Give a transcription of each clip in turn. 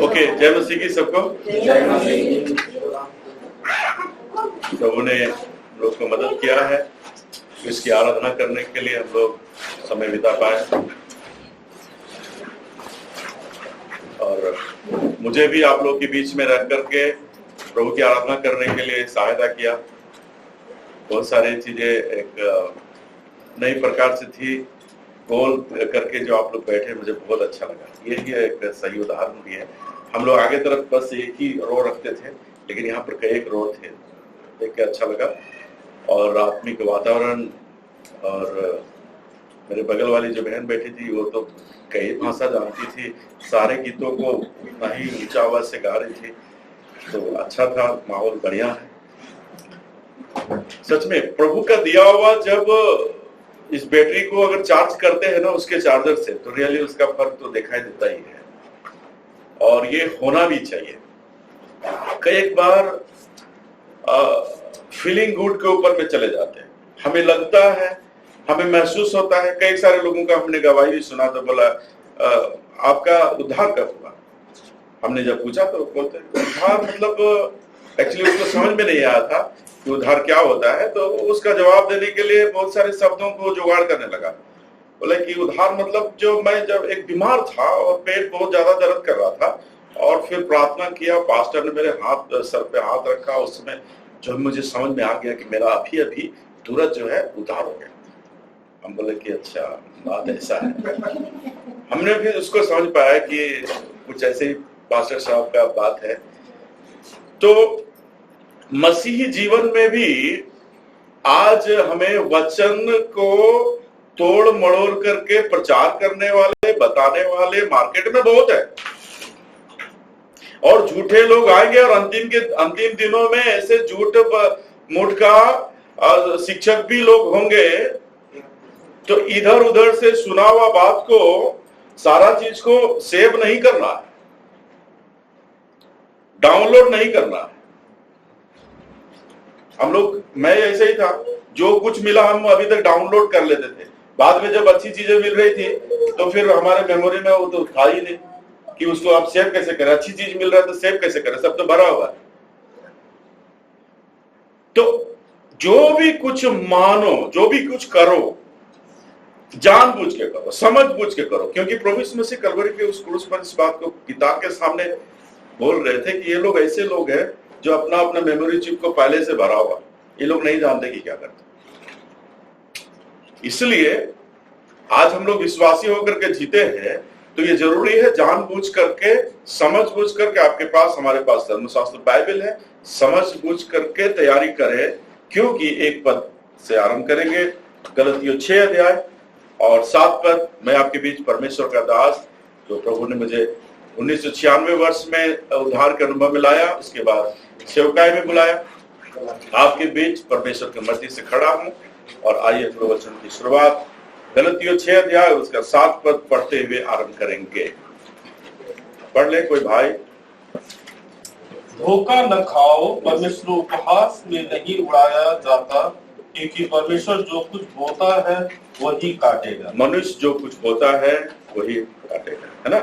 Okay, जय मसीह की सबको। प्रभु ने लोग को मदद किया है, इसकी आराधना करने के लिए हम लोग समय बिता पाए, और मुझे भी आप लोग के बीच में रह करके प्रभु की आराधना करने के लिए सहायता किया। बहुत सारी चीजें एक नई प्रकार से थी, गोल करके जो आप लोग बैठे, मुझे बहुत अच्छा लगा। ये ही एक सही उदाहरण भी है। हम लोग आगे तरफ बस एक ही रो रखते थे, लेकिन यहाँ पर कई रो थे, देख के अच्छा लगा। और आत्मिक वातावरण, और मेरे बगल वाली जो बहन बैठी थी वो तो कई भाषा जानती थी, सारे गीतों को उतना ही ऊंचा आवाज से गा रही थी, तो अच्छा था, माहौल बढ़िया है। सच में प्रभु का दिया हुआ, जब इस बैटरी को अगर चार्ज करते हैं ना उसके चार्जर से, तो रियली उसका फर्क तो दिखाई देता ही है, और ये होना भी चाहिए। कई बार फीलिंग गुड के ऊपर में चले जाते हैं, हमें लगता है, हमें महसूस होता है। कई सारे लोगों का हमने गवाही भी सुना, तो बोला आपका उद्धार कब हुआ? हमने जब पूछा तो बोलते उद्धार मतलब, एक्चुअली उसको समझ में नहीं आया था कि उद्धार क्या होता है, तो उसका जवाब देने के लिए बहुत सारे शब्दों को जुगाड़ करने लगा। बोले कि उद्धार मतलब, जो मैं जब एक बीमार था और पेट बहुत ज्यादा दर्द कर रहा था, और फिर प्रार्थना किया, पास्टर ने मेरे हाथ सर पे हाथ रखा, उस समय जो मुझे समझ में आ गया कि मेरा अभी तुरंत जो है उद्धार हो गया। हम बोले कि अच्छा, बात ऐसा है। हमने भी उसको समझ पाया कि कुछ ऐसे ही पास्टर साहब का बात है। तो मसीही जीवन में भी आज हमें वचन को तोड़ मड़ोड़ करके प्रचार करने वाले, बताने वाले मार्केट में बहुत है, और झूठे लोग आएंगे, और अंतिम दिनों में ऐसे झूठ मूठ का शिक्षक भी लोग होंगे। तो इधर उधर से सुना हुआ बात को, सारा चीज को सेव नहीं करना है, डाउनलोड नहीं करना है। हम लोग, मैं ऐसे ही था, जो कुछ मिला हम अभी तक डाउनलोड कर लेते थे। बाद में जब अच्छी चीजें मिल रही थी तो फिर हमारे मेमोरी में वो तो था ही नहीं कि उसको आप सेव कैसे करें। अच्छी चीज मिल रहा है तो सेव कैसे करें, सब तो भरा हुआ है। तो जो भी कुछ मानो, जो भी कुछ करो, जानबूझ के करो, समझ बूझ के करो, क्योंकि प्रभु यीशु मसीह कलवरी के उस क्रूस पर इस बात को पिता के सामने बोल रहे थे कि ये लोग ऐसे लोग हैं जो अपना अपना मेमोरी चिप को पहले से भरा हुआ, ये लोग नहीं जानते कि क्या करते। इसलिए आज हम लोग विश्वासी होकर के जीते हैं, तो ये जरूरी है जानबूझ करके, समझ बूझ करके, आपके पास, हमारे पास धर्मशास्त्र बाइबल है, समझ बूझ करके तैयारी करें। क्योंकि एक पद से आरंभ करेंगे, गलतियों 6 अध्याय और 7 पद। मैं आपके बीच परमेश्वर का दास, जो प्रभु ने मुझे 1996 वर्ष में उद्धार के अनुभव में लाया, उसके बाद सेवकाई में बुलाया, आपके बीच परमेश्वर की मर्जी से खड़ा हूं। और आइए प्रवचन की शुरुआत गलतियों 6 अध्याय उसका 7 पद पढ़ते हुए आरंभ करेंगे। पढ़ ले कोई भाई। धोखा न खाओ, परमेश्वर उपहास में नहीं उड़ाया जाता, क्योंकि परमेश्वर जो कुछ बोता है वही काटेगा। मनुष्य जो कुछ बोता है वही काटेगा, है ना।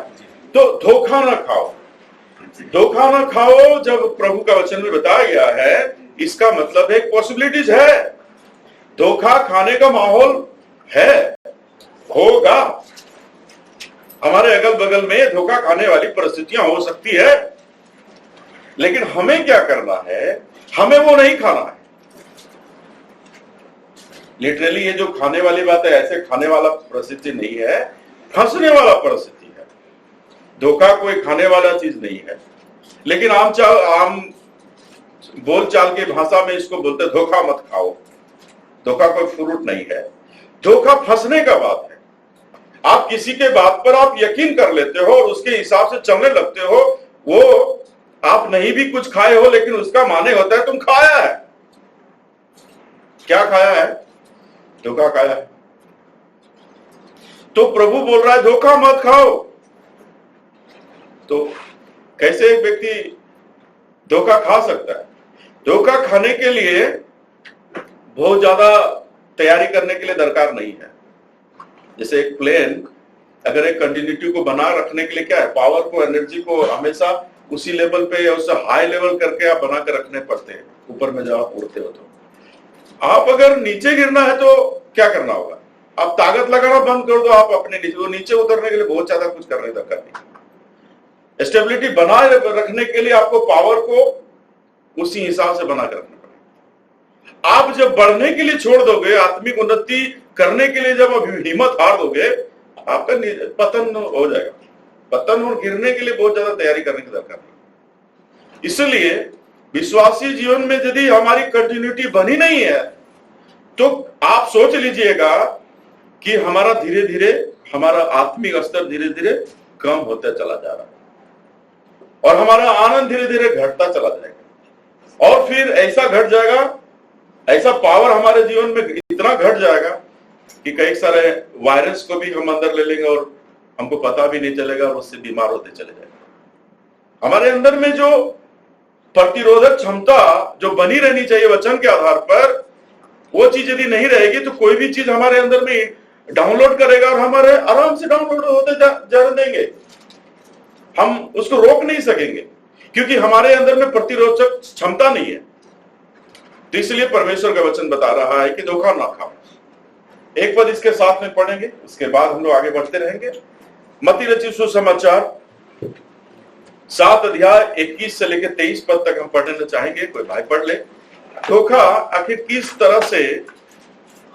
तो धोखा न खाओ, धोखा न खाओ जब प्रभु का वचन में बताया गया है, इसका मतलब एक पॉसिबिलिटीज है, धोखा खाने का माहौल है, होगा। हमारे अगल बगल में धोखा खाने वाली परिस्थितियां हो सकती है, लेकिन हमें क्या करना है, हमें वो नहीं खाना है। लिटरली ये जो खाने वाली बात है, ऐसे खाने वाला परिस्थिति नहीं है, फंसने वाला परिस्थिति है। धोखा कोई खाने वाला चीज नहीं है, लेकिन आम बोलचाल की भाषा में इसको बोलते धोखा मत खाओ। धोखा कोई फ्रूट नहीं है, धोखा फंसने का बात है। आप किसी के बात पर आप यकीन कर लेते हो और उसके हिसाब से चलने लगते हो। वो आप नहीं भी कुछ खाए हो, लेकिन उसका माने होता है तुम खाया है। क्या खाया है? धोखा खाया है। तो प्रभु बोल रहा है धोखा मत खाओ। तो कैसे एक व्यक्ति धोखा खा सकता है? धोखा खाने के लिए बहुत ज्यादा तैयारी करने के लिए दरकार नहीं है। जैसे एक प्लेन अगर एक कंटिन्यूटी को बना रखने के लिए क्या है, पावर को, एनर्जी को हमेशा उसी लेवल पे या उससे हाई लेवल करके आप बना कर रखने पड़ते हैं। ऊपर में जब आप उड़ते हो तो आप अगर नीचे गिरना है तो क्या करना होगा, आप ताकत लगाना बंद कर दो, आप अपने नीचे उतरने के लिए बहुत ज्यादा कुछ करने दरकार नहीं। स्टेबिलिटी बनाए रखने के लिए आपको पावर को उसी हिसाब से बना कर रखना पड़ेगा। आप जब बढ़ने के लिए छोड़ दोगे, आत्मिक उन्नति करने के लिए जब हिम्मत हार दोगे, आपका पतन हो जाएगा। पतन और गिरने के लिए बहुत ज्यादा तैयारी करने की दरकार है। इसलिए विश्वासी जीवन में यदि हमारी कंटिन्यूटी बनी नहीं है तो आप सोच लीजिएगा कि हमारा धीरे धीरे हमारा आत्मिक स्तर धीरे धीरे कम होता चला जा रहा है और हमारा आनंद धीरे धीरे घटता चला जाएगा। और फिर ऐसा घट जाएगा, ऐसा पावर हमारे जीवन में इतना घट जाएगा कि कई सारे वायरस को भी हम अंदर ले लेंगे और हमको पता भी नहीं चलेगा और उससे बीमार होते चले जाएंगे। हमारे अंदर में जो प्रतिरोधक क्षमता जो बनी रहनी चाहिए वचन के आधार पर, वो चीज यदि नहीं रहेगी तो कोई भी चीज हमारे अंदर में डाउनलोड करेगा और हमारे आराम से डाउनलोड होते जाने देंगे, हम उसको रोक नहीं सकेंगे क्योंकि हमारे अंदर में प्रतिरोधक क्षमता नहीं है। तो इसलिए परमेश्वर का वचन बता रहा है कि धोखा ना खाओ। एक पद इसके साथ में पढ़ेंगे, उसके बाद हम लोग आगे बढ़ते रहेंगे। मत्ती रचित सुसमाचार 7 अध्याय 21 से लेकर 23 पद तक हम पढ़ने चाहेंगे। कोई भाई पढ़ ले। धोखा आखिर किस तरह से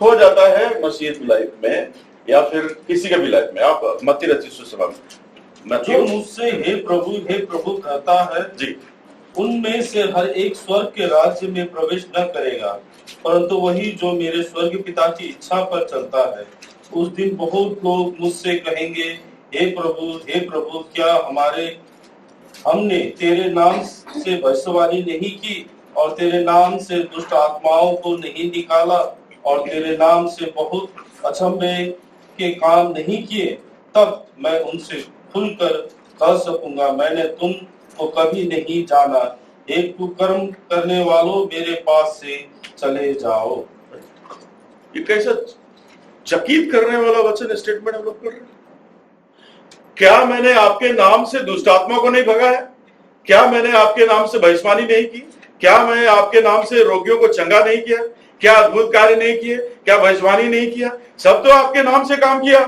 हो जाता है मसीह लाइफ में या फिर किसी के भी लाइफ में। आप मत्ती रचित सुसमाचार, जो मुझसे हे प्रभु कहता है जी, उनमें से हर एक स्वर्ग के राज्य में प्रवेश न करेगा, परंतु वही जो मेरे स्वर्ग पिता की इच्छा पर चलता है। उस दिन बहुत लोग मुझसे कहेंगे, हे प्रभु, क्या हमने तेरे नाम से भविष्यवाणी नहीं की और तेरे नाम से दुष्ट आत्माओं को नहीं निकाला और तेरे नाम से बहुत अचंभे के काम नहीं किए? तब मैं उनसे खुलकर कह सकूंगा, मैंने तुमको कभी नहीं जाना। एक कुकर्म करने वालों, मेरे पास से चले जाओ। ये कैसा चकित करने वाला वचन स्टेटमेंट हम लोग कर रहे हैं। क्या मैंने आपके नाम से दुष्ट आत्मा को नहीं भगाया? क्या मैंने आपके नाम से भविष्यवाणी नहीं की? क्या मैं आपके नाम से रोगियों को चंगा नहीं किया? क्या अद्भुत कार्य नहीं किए? क्या भविष्यवाणी नहीं किया? सब तो आपके नाम से काम किया।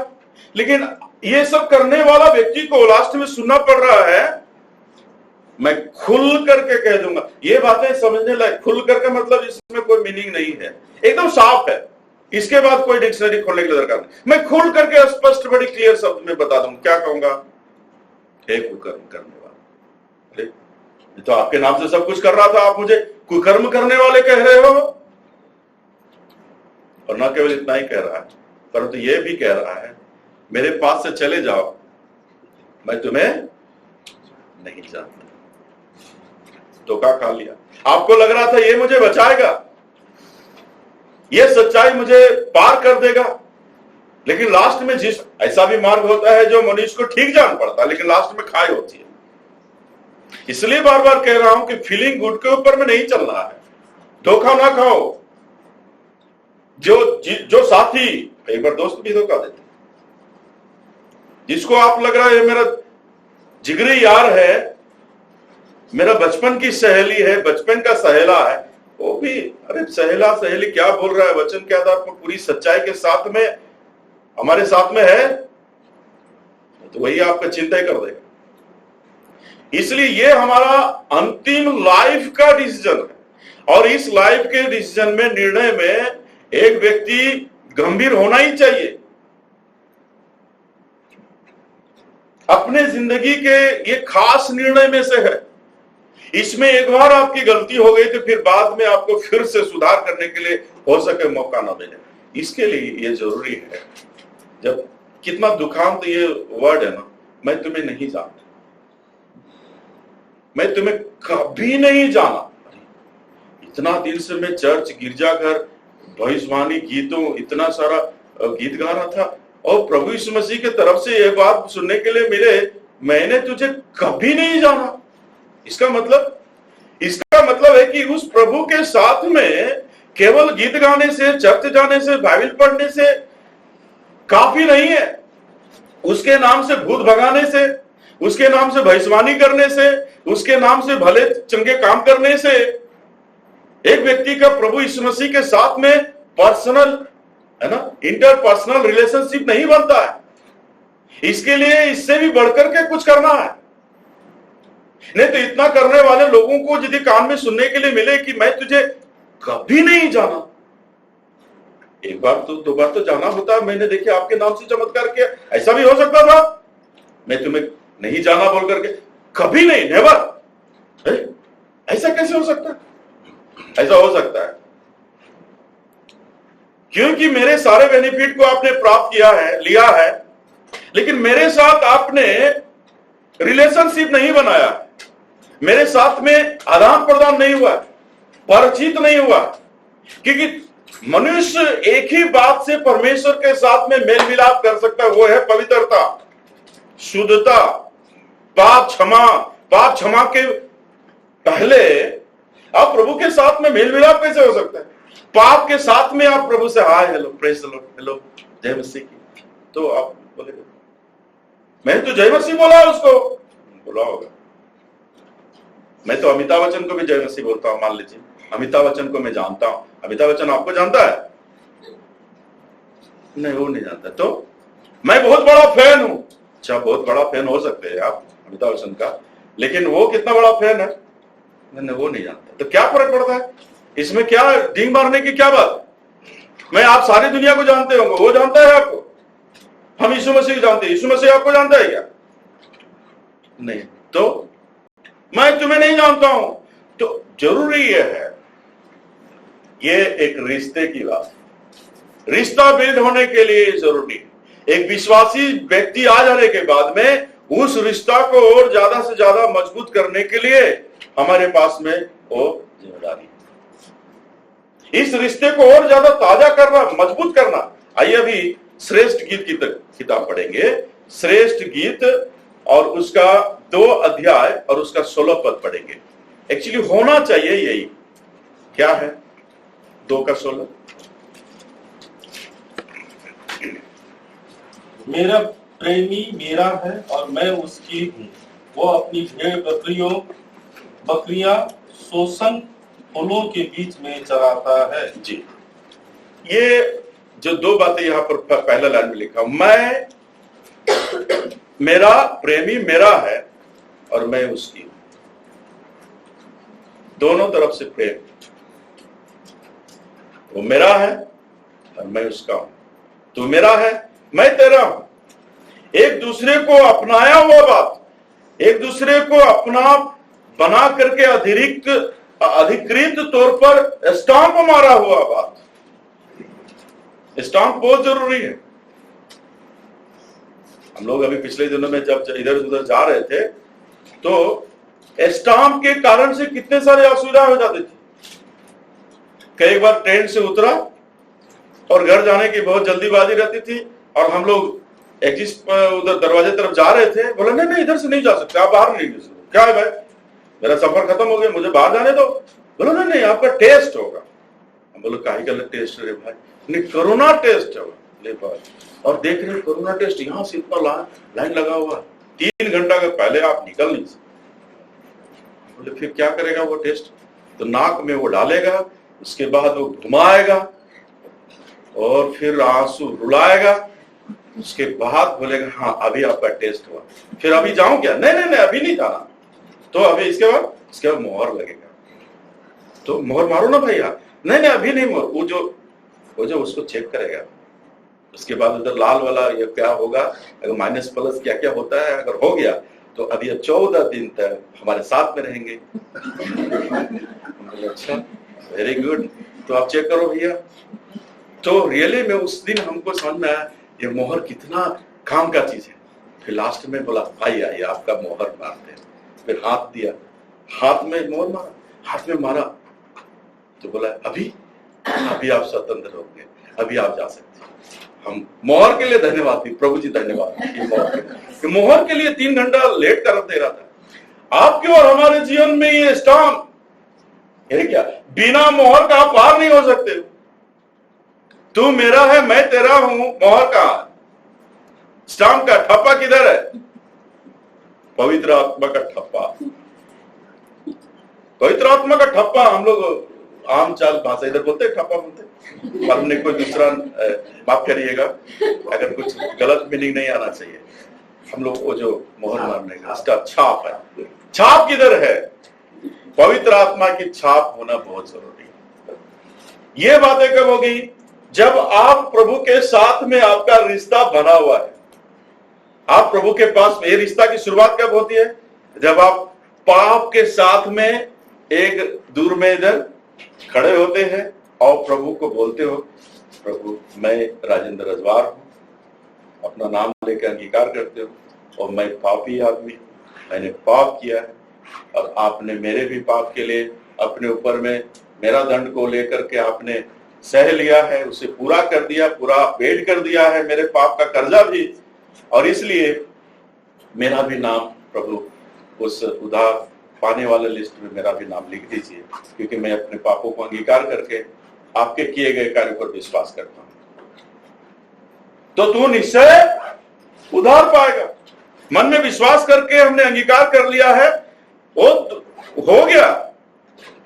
लेकिन ये सब करने वाला व्यक्ति को लास्ट में सुनना पड़ रहा है, मैं खुल करके कह दूंगा। ये बातें समझने लायक, खुल करके मतलब इसमें कोई मीनिंग नहीं है, एकदम साफ है। इसके बाद कोई डिक्शनरी खोलने की दरकार नहीं। मैं खुल करके स्पष्ट बड़ी क्लियर शब्द में बता दूंगा। क्या कहूंगा? हे कुकर्म करने वाले। अरे तो आपके नाम से सब कुछ कर रहा था, आप मुझे कुकर्म करने वाले कह रहे हो। और न केवल इतना ही कह रहा है, परंतु यह भी कह रहा है, मेरे पास से चले जाओ, मैं तुम्हें नहीं जानता। धोखा खा लिया। आपको लग रहा था ये मुझे बचाएगा, ये सच्चाई मुझे पार कर देगा, लेकिन लास्ट में जिस ऐसा भी मार्ग होता है जो मनुष्य को ठीक जान पड़ता है, लेकिन लास्ट में खाई होती है। इसलिए बार बार कह रहा हूं कि फीलिंग गुड के ऊपर में नहीं चलना है। धोखा ना खाओ। जो साथी, एक बार दोस्त भी धोखा देते, जिसको आप लग रहा है मेरा जिगरी यार है, मेरा बचपन की सहेली है, बचपन का सहेला है, वो भी अरे सहेला सहेली क्या बोल रहा है, वचन के आधार पर पूरी सच्चाई के साथ में हमारे साथ में है, तो वही आपका चिंता कर देगा। इसलिए ये हमारा अंतिम लाइफ का डिसीजन है और इस लाइफ के डिसीजन में, निर्णय में एक व्यक्ति गंभीर होना ही चाहिए। अपने जिंदगी के ये खास निर्णय में से है। इसमें एक बार आपकी गलती हो गई तो फिर बाद में आपको फिर से सुधार करने के लिए हो सके मौका ना मिले। इसके लिए ये जरूरी है। जब कितना दुखांत ये वर्ड है ना, मैं तुम्हें नहीं जानता, मैं तुम्हें कभी नहीं जाना। इतना दिल से मैं चर्च, गिरजाघर, भविष्यवाणी गीतों, इतना सारा गीत गा रहा था और प्रभु यीशु मसीह की तरफ से यह बात सुनने के लिए मिले, मैंने तुझे कभी नहीं जाना। इसका मतलब है कि उस प्रभु के साथ में केवल गीत गाने से, चर्च जाने से, बाइबल पढ़ने से काफी नहीं है। उसके नाम से भूत भगाने से, उसके नाम से भविष्यवाणी करने से, उसके नाम से भले चंगे काम करने से एक व्यक्ति का प्रभु यीशु मसीह के साथ में पर्सनल, है ना, इंटरपर्सनल रिलेशनशिप नहीं बनता है। इसके लिए इससे भी बढ़कर के कुछ करना है। नहीं तो इतना करने वाले लोगों को यदि कान में सुनने के लिए मिले कि मैं तुझे कभी नहीं जाना, एक बार तो दो बार तो जाना होता है, मैंने देखे आपके नाम से चमत्कार किया, ऐसा भी हो सकता था, मैं तुम्हें नहीं जाना बोल करके कभी नहीं, नेवर, ऐसा कैसे हो सकता है? ऐसा हो सकता है क्योंकि मेरे सारे बेनिफिट को आपने प्राप्त किया है, लिया है, लेकिन मेरे साथ आपने रिलेशनशिप नहीं बनाया, मेरे साथ में आदान प्रदान नहीं हुआ, परिचित नहीं हुआ। क्योंकि मनुष्य एक ही बात से परमेश्वर के साथ में मेल मिलाप कर सकता है, वो है पवित्रता, शुद्धता, पाप क्षमा के पहले आप प्रभु के साथ में मेल मिलाप कैसे हो सकता है? पाप के साथ में आप प्रभु से hi hello praise the Lord, hello जय मसीह की, तो आप बोलेंगे मैं तो जय मसीह बोला, उसको बोला होगा। मैं तो अमिताभ बच्चन को भी जय मसीह बोलता हूं, मान लीजिए अमिताभ बच्चन को मैं जानता हूं, अमिताभ बच्चन आपको जानता है? नहीं, वो नहीं जानता। तो मैं बहुत बड़ा फैन हूं। अच्छा, बहुत बड़ा फैन हो सकते हैं आप अमिताभ बच्चन का, लेकिन वो कितना बड़ा फैन है मैंने वो नहीं जानता। तो क्या फर्क पड़ता है इसमें? क्या डींग मारने की क्या बात? मैं आप सारी दुनिया को जानते होंगे, वो जानता है आपको, हम यीशु मसीह को जानते हैं, यीशु मसीह आपको जानता है क्या? नहीं। तो मैं तुम्हें नहीं जानता हूं। तो जरूरी ये है, ये एक रिश्ते की बात, रिश्ता बिल्ड होने के लिए जरूरी, एक विश्वासी व्यक्ति आ जाने के बाद में उस रिश्ता को और ज्यादा से ज्यादा मजबूत करने के लिए हमारे पास में वो जिम्मेदारी, इस रिश्ते को और ज्यादा ताजा करना, मजबूत करना। आइए अभी श्रेष्ठ गीत की किताब पढ़ेंगे, श्रेष्ठ गीत और उसका 2 अध्याय और उसका 16 पद पढ़ेंगे। एक्चुअली होना चाहिए यही, क्या है 2 का 16? मेरा प्रेमी मेरा है और मैं उसकी हूँ, वो अपनी भेड़ बकरियां शोषण फूलों के बीच में चराता है। जी, ये जो 2 बातें यहां पर पहला लाइन में लिखा, मैं, मेरा प्रेमी मेरा है और मैं उसकी हूं, दोनों तरफ से प्रेम, वो मेरा है और मैं उसका हूं, तू मेरा है मैं तेरा हूं। एक दूसरे को अपनाया हुआ बात, एक दूसरे को अपना बना करके अधिकृत तौर पर स्टाम्प मारा हुआ बात, स्टाम्प बहुत जरूरी है। हम लोग अभी पिछले दिनों में जब इधर उधर जा रहे थे तो स्टाम्प के कारण से कितने सारे असुविधा हो जाती थी। कई बार ट्रेन से उतरा और घर जाने की बहुत जल्दीबाजी रहती थी और हम लोग एग्जिट उधर दरवाजे तरफ जा रहे थे, बोला नहीं नहीं इधर से नहीं जा सकते, आप बाहर नहीं जा सकते। क्या है भाई, मेरा सफर खत्म हो गया, मुझे बाहर जाने दो। बोला नहीं नहीं आपका टेस्ट होगा। हम बोले काहे का टेस्ट रे भाई? नहीं, कोरोना टेस्ट होगा। ले भाई, और देख रहे कोरोना टेस्ट, यहाँ से इतना लाइन लगा हुआ, 3 घंटा के पहले आप निकल नहीं सकते। बोले फिर क्या करेगा वो टेस्ट? तो नाक में वो डालेगा, उसके बाद वो घुमाएगा और फिर आंसू रुलाएगा, उसके बाद बोलेगा हाँ अभी आपका टेस्ट हुआ। फिर अभी जाऊं क्या? नहीं नहीं नहीं अभी नहीं जाना। तो अभी इसके बाद मोहर लगेगा, तो मोहर मारो ना भैया। नहीं नहीं अभी नहीं मोहर, वो जो उसको चेक करेगा, उसके बाद उधर लाल वाला ये क्या होगा, अगर माइनस प्लस क्या क्या होता है, अगर हो गया तो अभी 14 दिन तक हमारे साथ में रहेंगे। अच्छा वेरी गुड, तो आप चेक करो भैया। तो रियली में उस दिन हमको समझ में आया ये मोहर कितना काम का चीज है। फिर लास्ट में बोला आइए आपका मोहर मारते हैं। फिर हाथ दिया, हाथ में मोहर मारा, हाथ में मारा तो बोला अभी आप स्वतंत्र हो गए, अभी आप जा सकते हैं। हम मोहर के लिए धन्यवाद दी, प्रभु जी धन्यवाद। मोहर के लिए 3 घंटा लेट कर दे रहा था। आपके और हमारे जीवन में ये स्टाम्प है क्या, बिना मोहर का आप पार नहीं हो सकते। तू मेरा है मैं तेरा हूं, मोहर का स्टाम्प का ठप्पा किधर है? पवित्र आत्मा का ठप्पा। पवित्र आत्मा का ठप्पा हम लोग आम चाल भाषा इधर बोलते हैं, ठप्पा बोलते हैं, पर हमने कोई दूसरा माफ करिएगा अगर कुछ गलत मीनिंग नहीं आना चाहिए। हम लोग वो जो मोहर मारने का उसका छाप है। छाप किधर है? पवित्र आत्मा की छाप होना बहुत जरूरी है। ये बातें कब होगी? जब आप प्रभु के साथ में आपका रिश्ता बना हुआ है। आप प्रभु के पास, ये रिश्ता की शुरुआत कब होती है? जब आप पाप के साथ में एक दूर में इधर खड़े होते हैं और प्रभु को बोलते हो, प्रभु मैं राजेंद्र रजवार हूं, अपना नाम लेकर अंगीकार करते हो, और मैं पापी आदमी, मैंने पाप किया है और आपने मेरे भी पाप के लिए अपने ऊपर में मेरा दंड को लेकर के आपने सह लिया है, उसे पूरा कर दिया, पूरा पेड कर दिया है, मेरे पाप का कर्जा भी, और इसलिए मेरा भी नाम प्रभु उस उधार पाने वाले लिस्ट में मेरा भी नाम लिख दीजिए, क्योंकि मैं अपने पापों को अंगीकार करके आपके किए गए कार्य पर विश्वास करता हूं। तो तू निश्चय उधार पाएगा। मन में विश्वास करके हमने अंगीकार कर लिया है, वो हो गया।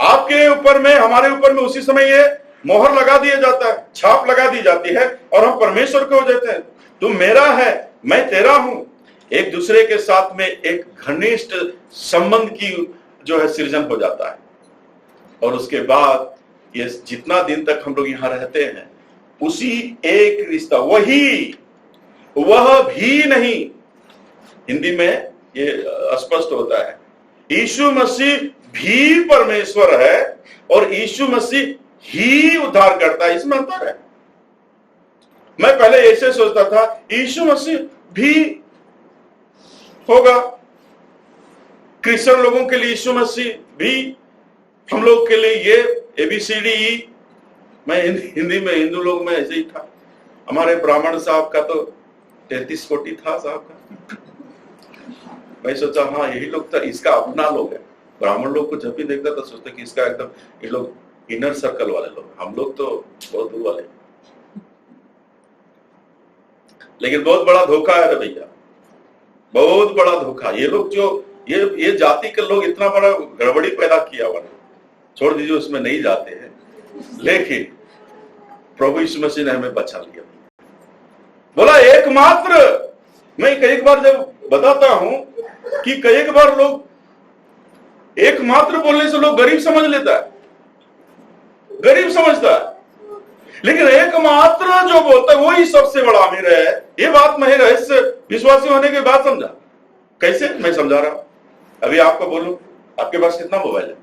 आपके ऊपर में, हमारे ऊपर में उसी समय ये मोहर लगा दिया जाता है, छाप लगा दी जाती है, और हम परमेश्वर के हो जाते हैं। तू मेरा है, मैं तेरा हूं। एक दूसरे के साथ में एक घनिष्ठ संबंध की जो है सृजन हो जाता है। और उसके बाद ये जितना दिन तक हम लोग यहां रहते हैं, उसी एक रिश्ता, वह भी नहीं, हिंदी में ये स्पष्ट होता है, यीशु मसीह भी परमेश्वर है और यीशु मसीह ही उद्धार करता है। इसमें अंतर है। मैं पहले ऐसे सोचता था, यीशु मसीह भी होगा, क्रिश्चियन लोगों के लिए यीशु मसीह भी, हम लोग के लिए ये ABCDE। मैं हिंदी में, हिंदू लोग में ऐसे ही था। हमारे ब्राह्मण साहब का तो 33 कोटि था साहब का। मैं सोचा हाँ यही लोग था, इसका अपना लोग है। ब्राह्मण लोग को जब भी देखता था सोचता कि इसका एकदम, ये लोग इनर सर्कल वाले लोग, हम लोग तो बहुत दूर वाले। लेकिन बहुत बड़ा धोखा है रे भैया, बहुत बड़ा धोखा। ये लोग जो ये जाति के लोग इतना बड़ा गड़बड़ी पैदा किया हुआ, छोड़ दीजिए, उसमें नहीं जाते हैं। लेकिन प्रभु यीशु मसीह ने हमें बचा लिया। बोला एकमात्र। मैं कई बार जब बताता हूं कि कई बार लोग एकमात्र बोलने से लोग गरीब समझ लेता है, गरीब समझता है, लेकिन एकमात्र जो बोलता है वही सबसे बड़ा अमीर है। ये बात मैं रहस्य विश्वासी होने के बाद समझा। कैसे? मैं समझा रहा हूं। अभी आपको बोलूं, आपके पास कितना मोबाइल है?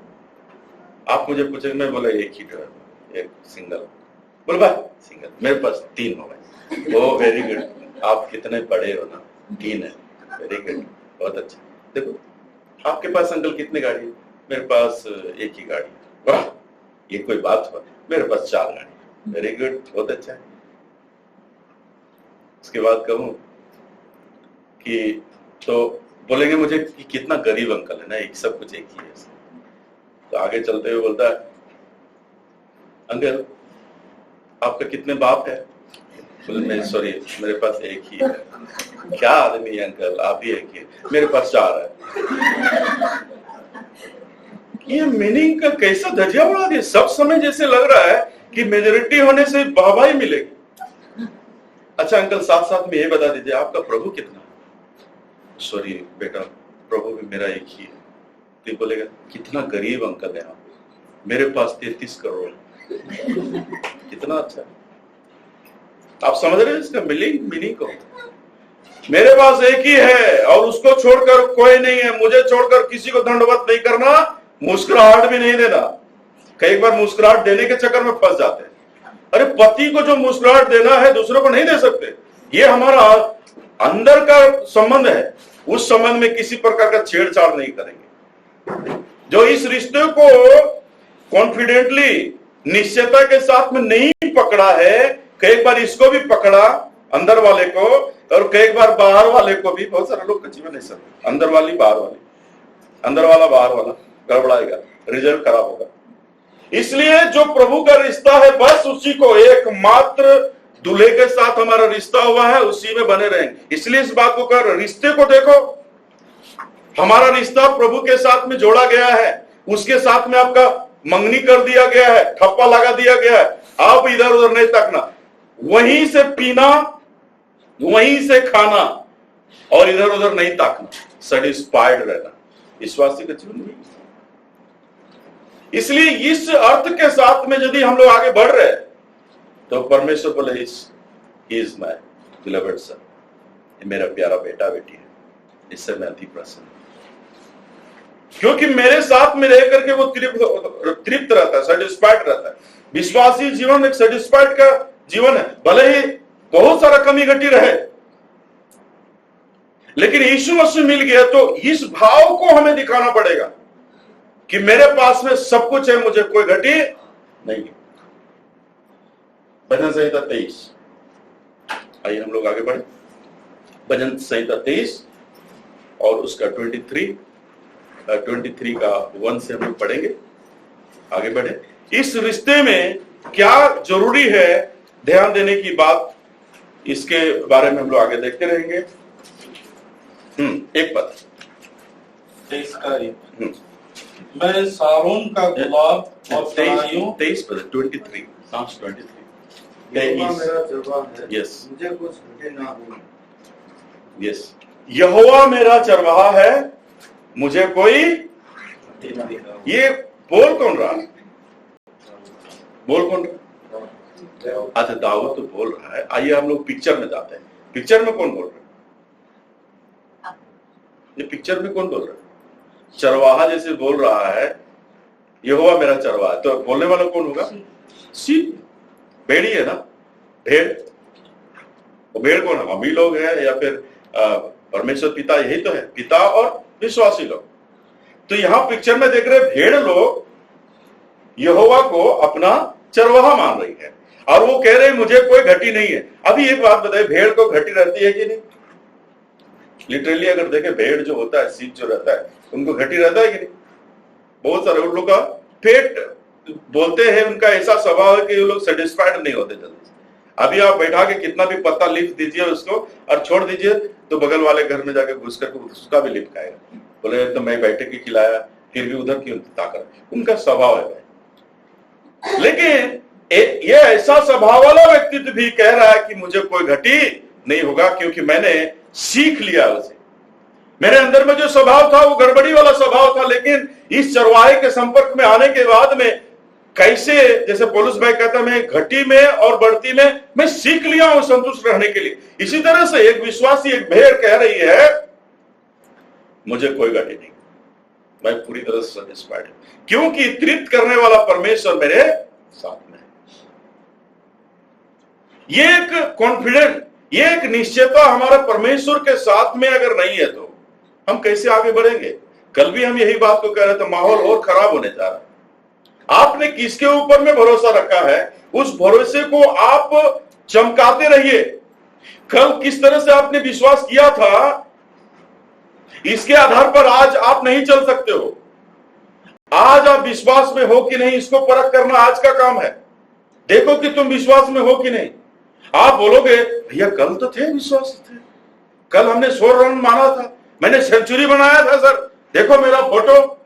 आप मुझे पूछेंगे, मैं बोला एक ही, एक सिंगल। बोल भाई सिंगल, मेरे पास 3 मोबाइल। ओ वेरी गुड, आप कितने बड़े हो ना, 3 है, वेरी गुड, बहुत अच्छा। देखो आपके पास अंकल कितनी गाड़ी है? मेरे पास एक ही गाड़ी है। वाह, ये कोई बात हुआ? मेरे पास 4 गाड़ी, वेरी गुड, बहुत अच्छा है। उसके बाद कहूं कि तो बोलेंगे मुझे कि कितना गरीब अंकल है ना, एक सब कुछ एक ही है। तो आगे चलते हुए बोलता है, अंकल आपका कितने बाप है? बोले मैं सॉरी, मेरे पास एक ही है। क्या आदमी है अंकल, आप ही एक ही है। मेरे पास 4 है। ये मीनिंग का कैसा धजिया उड़ा दिया। सब समय जैसे लग रहा है कि मेजोरिटी होने से वाहवाही मिलेगी। अच्छा अंकल साथ साथ में ये बता दीजिए आपका प्रभु कितना? सॉरी बेटा, प्रभु भी मेरा एक ही है। तो बोलेगा कितना गरीब अंकल है आप, मेरे पास 33 करोड़ है। कितना अच्छा। आप समझ रहे हैं इसका मीनिंग को? मेरे पास एक ही है और उसको छोड़कर कोई नहीं है। मुझे छोड़कर किसी को दंडवत नहीं करना, मुस्कुराहट भी नहीं देना। कई बार मुस्कुराहट देने के चक्कर में फंस जाते हैं। अरे पति को जो मुस्कुराहट देना है दूसरों को नहीं दे सकते। ये हमारा अंदर का संबंध है, उस संबंध में किसी प्रकार का छेड़छाड़ नहीं करेंगे। जो इस रिश्ते को कॉन्फिडेंटली, निश्चयता के साथ में नहीं पकड़ा है, कई बार इसको भी पकड़ा अंदर वाले को, और कई बार बाहर वाले को भी। बहुत सारे लोग जीवन नहीं सकते, अंदर वाली बाहर वाली, अंदर वाला बाहर वाला, गड़बड़ाएगा, रिजल्ट खराब होगा। इसलिए जो प्रभु का रिश्ता है बस उसी को एकमात्र दूल्हे के साथ हमारा रिश्ता हुआ है, उसी में बने रहेंगे। इसलिए इस बात को कर, रिश्ते को देखो, हमारा रिश्ता प्रभु के साथ में जोड़ा गया है, उसके साथ में आपका मंगनी कर दिया गया है, ठप्पा लगा दिया गया है। आप इधर उधर नहीं तकना, वहीं से पीना, वहीं से खाना और इधर उधर नहीं ताकना, सेटिस्फाइड रहना विश्वासी का जीवन नहीं। इसलिए इस अर्थ के साथ में यदि हम लोग आगे बढ़ रहे हैं तो परमेश्वर बोले इज माय बिलवेड सन, मेरा प्यारा बेटा बेटी है, इससे मैं अति प्रसन्न, क्योंकि मेरे साथ में रह करके वो तृप्त रहता है, सेटिस्फाइड रहता है। विश्वासी जीवन एक सेटिस्फाइड का जीवन है, भले ही बहुत सारा कमी घटी रहे, लेकिन यीशु मसीह मिल गया तो इस भाव को हमें दिखाना पड़ेगा कि मेरे पास में सब कुछ है, मुझे कोई घटी नहीं है। भजन संहिता 23, आइए हम लोग आगे बढ़े। भजन संहिता 23 और उसका 23 का 1 से हम लोग पढ़ेंगे, आगे बढ़े। इस रिश्ते में क्या जरूरी है ध्यान देने की बात, इसके बारे में हम लोग आगे देखते रहेंगे। एक पद 23 का मैं सारोन का गुलाब और सराइयों 23 पद 23 Psalms 23 यहोवा मेरा चरवाहा है, Yes. मुझे कुछ घटे ना हो। यस, यहोवा मेरा चरवाहा है, मुझे कोई, ये बोल कौन रहा है? बोल कौन रहा? अच्छा, दाऊद तो बोल रहा है। आइए हम लोग पिक्चर में जाते हैं। पिक्चर में कौन बोल रहा है? ये पिक्चर में कौन बोल रहा है? चरवाहा जैसे बोल रहा है, यहोवा मेरा चरवाहा, तो बोलने वाला कौन होगा? सी भेड़ी है ना, भेड़। वो भेड़ कौन है? हम ही लोग हैं या फिर परमेश्वर पिता, यही तो है, पिता और विश्वासी लोग। तो यहां पिक्चर में देख रहे भेड़ लोग यहोवा को अपना चरवाहा मान रही है और वो कह रहे मुझे कोई घटी नहीं है। अभी एक बात बताइए, भेड़ को घटी रहती है कि नहीं? लिटरली अगर देखें, भेड़ जो होता है, सीप जो रहता है, उनको घटी रहता है कि नहीं? बहुत सारे उन लोग का पेट, बोलते हैं उनका ऐसा स्वभाव है कि वो लोग सेटिस्फाइड नहीं होते जल्दी। अभी आप बैठा के कितना भी पत्ता लिख दीजिए उसको और छोड़ दीजिए तो बगल वाले घर में जाके घुस करके उसका भी लिप खाएगा। बोले तो मैं बैठे के खिलाया, फिर भी उधर क्यों ताकत, उनका स्वभाव है भाई। लेकिन ये ऐसा स्वभाव वाला व्यक्ति भी कह रहा है कि मुझे कोई घटी नहीं होगा, क्योंकि मैंने सीख लिया उसे। मेरे अंदर में जो स्वभाव था वो गड़बड़ी वाला स्वभाव था, लेकिन इस चरवाहे के संपर्क में आने के बाद में कैसे, जैसे पौलुस भाई कहता है, मैं घटी में और बढ़ती में मैं सीख लिया हूं संतुष्ट रहने के लिए। इसी तरह से एक विश्वासी, एक भेड़ कह रही है मुझे कोई घटी नहीं, मैं पूरी तरह से सेटिस्फाइड हूं, क्योंकि तृप्त करने वाला परमेश्वर मेरे साथ में है। ये एक कॉन्फिडेंट, ये एक निश्चयता हमारा परमेश्वर के साथ में अगर नहीं है तो हम कैसे आगे बढ़ेंगे? कल भी हम यही बात को कह रहे थे, माहौल और खराब होने जा रहा है। आपने किसके ऊपर में भरोसा रखा है, उस भरोसे को आप चमकाते रहिए। कल किस तरह से आपने विश्वास किया था, इसके आधार पर आज आप नहीं चल सकते हो। आज आप विश्वास में हो कि नहीं, इसको परख करना आज का काम है। देखो कि तुम विश्वास में हो कि नहीं। आप बोलोगे भैया कल तो थे, विश्वास थे, कल हमने 100 रन मारा था, मैंने सेंचुरी बनाया था सर, देखो मेरा फोटो,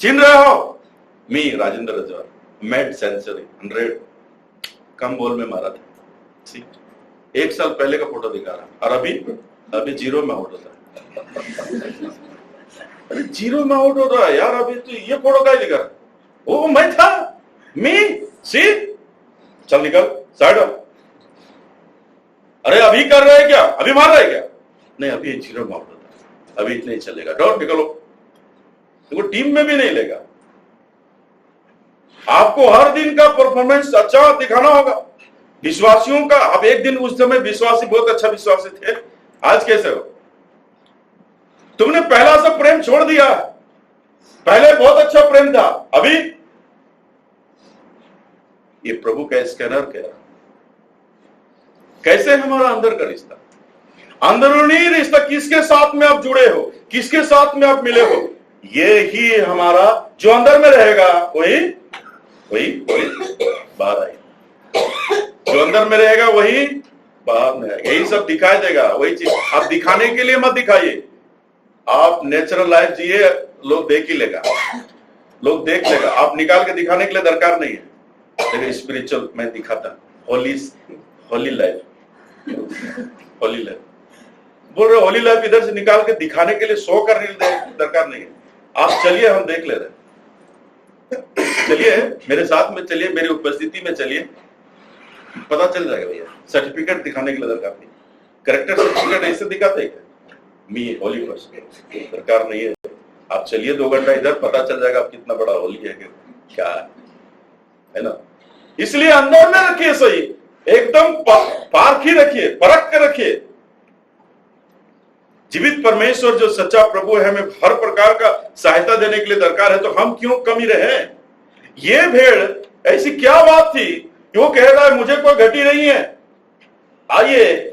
चिन्ह रहे हो, मी राजेंद्र रजवार मेड सेंचुरी 100 कम बॉल में मारा था। 1 साल पहले का फोटो दिखा रहा, और अभी 0 में आउट होता है। अरे 0 में आउट हो रहा है यार, अभी तो ये फोटो क्या दिखा रहा? वो मैं था, मी सी, चल निकल साइड। अरे अभी कर रहे हैं क्या, अभी मार रहे हैं क्या? नहीं, अभी 0 में आउट होता है, अभी नहीं चलेगा, डॉट निकलो। तो वो टीम में भी नहीं लेगा। आपको हर दिन का परफॉर्मेंस अच्छा दिखाना होगा। विश्वासियों का, अब एक दिन उस समय विश्वासी बहुत अच्छा विश्वासी थे, आज कैसे हो? तुमने पहला सा प्रेम छोड़ दिया। पहले बहुत अच्छा प्रेम था, अभी ये प्रभु का स्कैनर कह रहा। कैसे हमारा अंदर का रिश्ता, अंदरूनी रिश्ता, किसके साथ में आप जुड़े हो, किसके साथ में आप मिले हो, ये ही हमारा जो अंदर में रहेगा वही बाहर आएगा। जो अंदर में रहेगा वही बाहर में आएगा। यही सब दिखाई देगा, वही चीज। आप दिखाने के लिए मत दिखाइए, आप नेचुरल लाइफ जिए, लोग देख ही लेगा, लोग देख लेगा। आप निकाल के दिखाने के लिए दरकार नहीं है। लेकिन स्पिरिचुअल मैं दिखाता, होली लाइफ, होली लाइफ बोल रहे, होली लाइफ इधर से निकाल के दिखाने के लिए शो करने के लिए दरकार नहीं है। आप चलिए, हम देख ले रहे हैं, चलिए मेरे साथ में, चलिए मेरी उपस्थिति में चलिए, पता चल जाएगा भैया। सर्टिफिकेट दिखाने के लिए दरकार नहीं, करेक्टर सर्टिफिकेट ऐसे दिखाते हैं मी होली पर्सन, दरकार नहीं है। आप चलिए 2 घंटा इधर, पता चल जाएगा आप कितना बड़ा होली है कि क्या है ना। इसलिए अंदर में रखिए, सही एकदम पारखी रखिए, परख के रखिए। जीवित परमेश्वर जो सच्चा प्रभु है, हमें हर प्रकार का सहायता देने के लिए दरकार है, तो हम क्यों कमी रहे। ये भेड़ ऐसी क्या बात थी कि वो कह रहा है मुझे कोई घटी नहीं है। आइए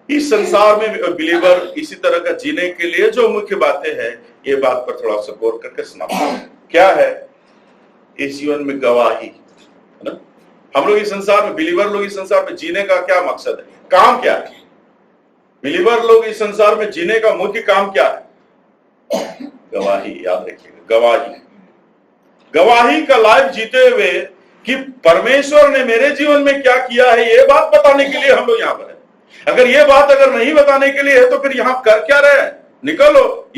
इस संसार में बिलीवर इसी तरह का जीने के लिए जो मुख्य बातें हैं, ये बात पर थोड़ा सा गौर करके सुना। क्या है इस जीवन में गवाही, है ना। हम लोग इस संसार में, बिलीवर लोग इस संसार में जीने का क्या मकसद है, काम क्या है। बिलीवर लोग इस संसार में जीने का मुख्य काम क्या है, गवाही। याद रखिएगा, गवाही। गवाही का लाइफ जीते हुए कि परमेश्वर ने मेरे जीवन में क्या किया है, ये बात बताने के लिए हम लोग यहाँ पर है। अगर ये बात अगर नहीं बताने के लिए है तो फिर यहाँ कर क्या रहे, निकलो।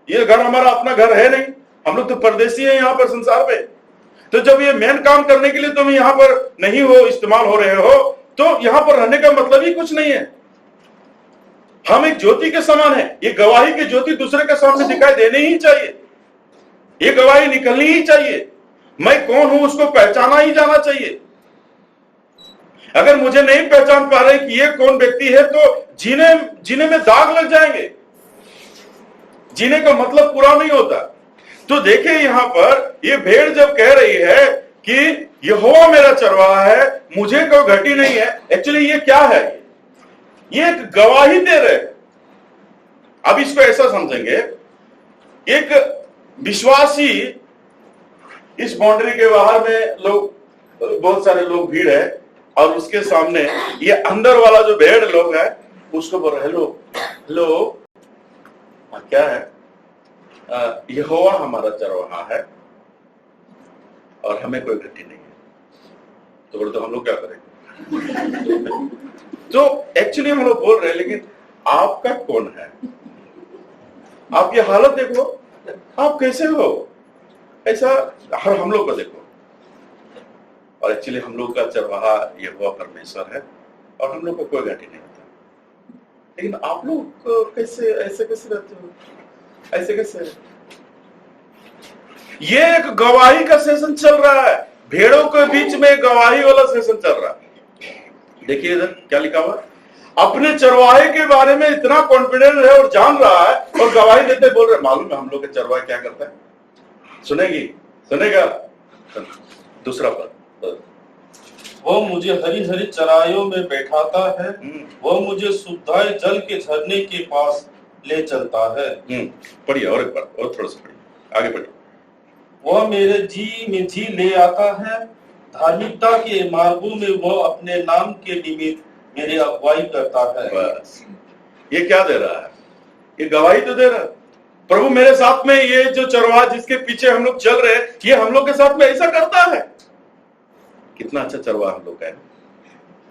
ये घर हमारा अपना घर है नहीं, हम लोग तो परदेसी हैं यहाँ पर संसार पे। तो जब ये मेन काम करने के लिए तुम यहाँ पर नहीं हो, इस्तेमाल हो रहे हो, तो यहाँ पर रहने का मतलब ही कुछ नहीं है। हम एक ज्योति के समान है, ये गवाही की ज्योति दूसरे के सामने दिखाई देनी ही चाहिए, ये गवाही निकलनी ही चाहिए। मैं कौन हूं उसको पहचाना ही जाना चाहिए। अगर मुझे नहीं पहचान पा रहे कि ये कौन व्यक्ति है, तो जीने में दाग लग जाएंगे, जीने का मतलब पूरा नहीं होता। तो देखिए यहां पर ये भेड़ जब कह रही है कि यहोवा मेरा चरवाहा है, मुझे कोई घटी नहीं है, एक्चुअली ये क्या है, ये एक गवाही दे रहे। अब इसको ऐसा समझेंगे, एक विश्वासी, इस बाउंड्री के बाहर में लोग, बहुत सारे लोग भीड़ है, और उसके सामने ये अंदर वाला जो भेड़ लोग है उसको बोल रहे, हेलो हेलो क्या है, यहोवा हमारा चरवाहा है और हमें कोई घटी नहीं है। तो बोले तो हम लोग क्या करेंगे। तो एक्चुअली हम लोग बोल रहे हैं, लेकिन आपका कौन है, आपकी हालत देखो, आप कैसे हो, ऐसा हर हम लोग को देखो। और एक्चुअली हम लोग का चरवाहा यहोवा परमेश्वर है और हम लोग को कोई घटी नहीं होता। लेकिन आप लोग कैसे ऐसे कैसे रहते हो, ऐसे कैसे। ये एक गवाही का सेशन चल रहा है, भेड़ों के बीच में गवाही वाला सेशन चल रहा है। देखिए इधर क्या लिखा हुआ, अपने चरवाहे के बारे में इतना कॉन्फिडेंट है और जान रहा है, और गवाही देते बोल रहे, मालूम है हम लोग के चरवाहे क्या करता है। सुनेगा दूसरा पद, वह मुझे हरी हरी चराइयों में बैठाता है, वह मुझे सुधाए जल के झरने के पास ले चलता है। पढ़िए और एक बार, और थोड़ा सा पढ़िए, आगे पढ़िए। वह मेरे जी में जी ले आता है, धार्मिकता के मार्गों में वह अपने नाम के निमित्त मेरी अगुवाई करता है। बस ये क्या दे रहा है, ये गवाही तो दे रहा है, प्रभु मेरे साथ में, ये जो चरवाहा जिसके पीछे हम लोग चल रहे हैं, ये हम लोग के साथ में ऐसा करता है। कितना अच्छा चरवाहा हम लोग का है,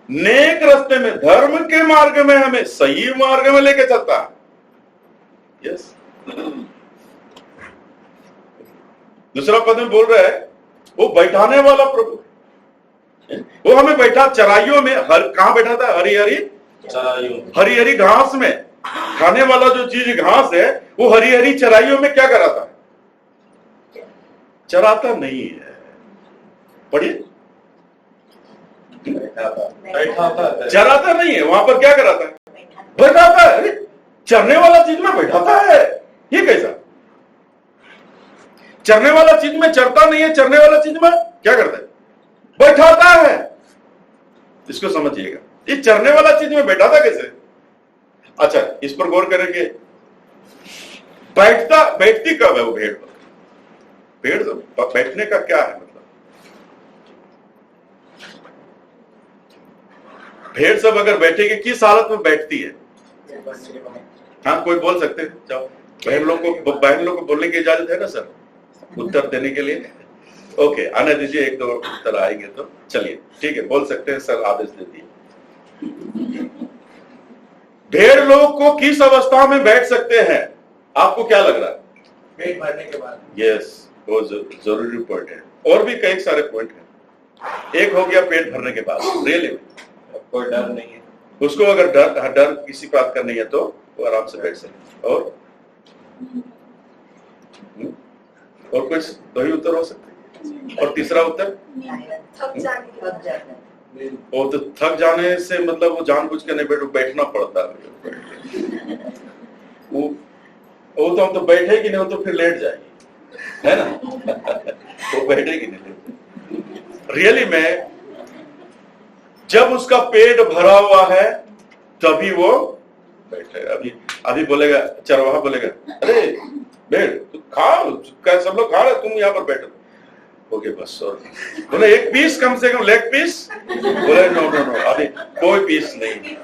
नेक रास्ते में, धर्म के मार्ग में हमें सही मार्ग में लेके चलता है। यस, दूसरा पद में बोल रहा है, वो बैठाने वाला प्रभु, वो हमें बैठा चराइयों में, कहां बैठा था, हरी हरी चराइयों, हरी हरी घास में। खाने वाला जो चीज घास है, वो हरी हरी चराइयों में क्या कराता है, चराता नहीं है। पढ़िए, बैठाता है, चराता नहीं है, वहां पर क्या कराता है, बैठाता है। अरे चरने वाला चीज में बैठाता है, ये कैसा। चरने वाला चीज में चरता नहीं है, चरने वाला चीज में क्या करता है, बैठाता है। इसको समझिएगा, ये चरने वाला चीज में बैठाता कैसे। अच्छा, इस पर गौर करेंगे, बैठती कब है वो भेड़ पर, भेड़ बैठने का क्या है मतलब। भेड़ सब अगर बैठेगी किस हालत में बैठती है? हाँ, कोई बोल सकते हैं? जाओ, बहन लोग को बोलने की इजाजत है ना सर, उत्तर देने के लिए? ओके, आने दीजिए, एक दो उत्तर आएंगे तो चलिए, ठीक है, बोल सकते हैं सर, आदेश दे दिए। भेड़ लोग को किस अवस्था में बैठ सकते हैं, आपको क्या लग रहा है? पेट भरने के बाद। यस, वो जरूरी पॉइंट है, और भी कई सारे पॉइंट हैं। एक हो गया पेट भरने के बाद, रियली कोई डर नहीं है उसको, अगर डर किसी बात का नहीं है तो वो आराम से बैठ सकते। और कुछ दो ही उत्तर हो सकते हैं। और तीसरा उत्तर, वो तो थक जाने से मतलब वो जानबूझ के नहीं बैठना पड़ता है। वो तो हम तो बैठेगी नहीं, वो तो फिर लेट जाएगी, है ना? वो बैठेगी नहीं। रियली में जब उसका पेट भरा हुआ है तभी वो बैठे। अभी बोलेगा, चरवाहा बोलेगा, अरे भेड़ तू खाओ, सब लोग खा रहे, तुम यहाँ पर बैठो। ओके बस, और बोले एक पीस कम से कम, लेग पीस? बोले नो, अभी कोई पीस नहीं।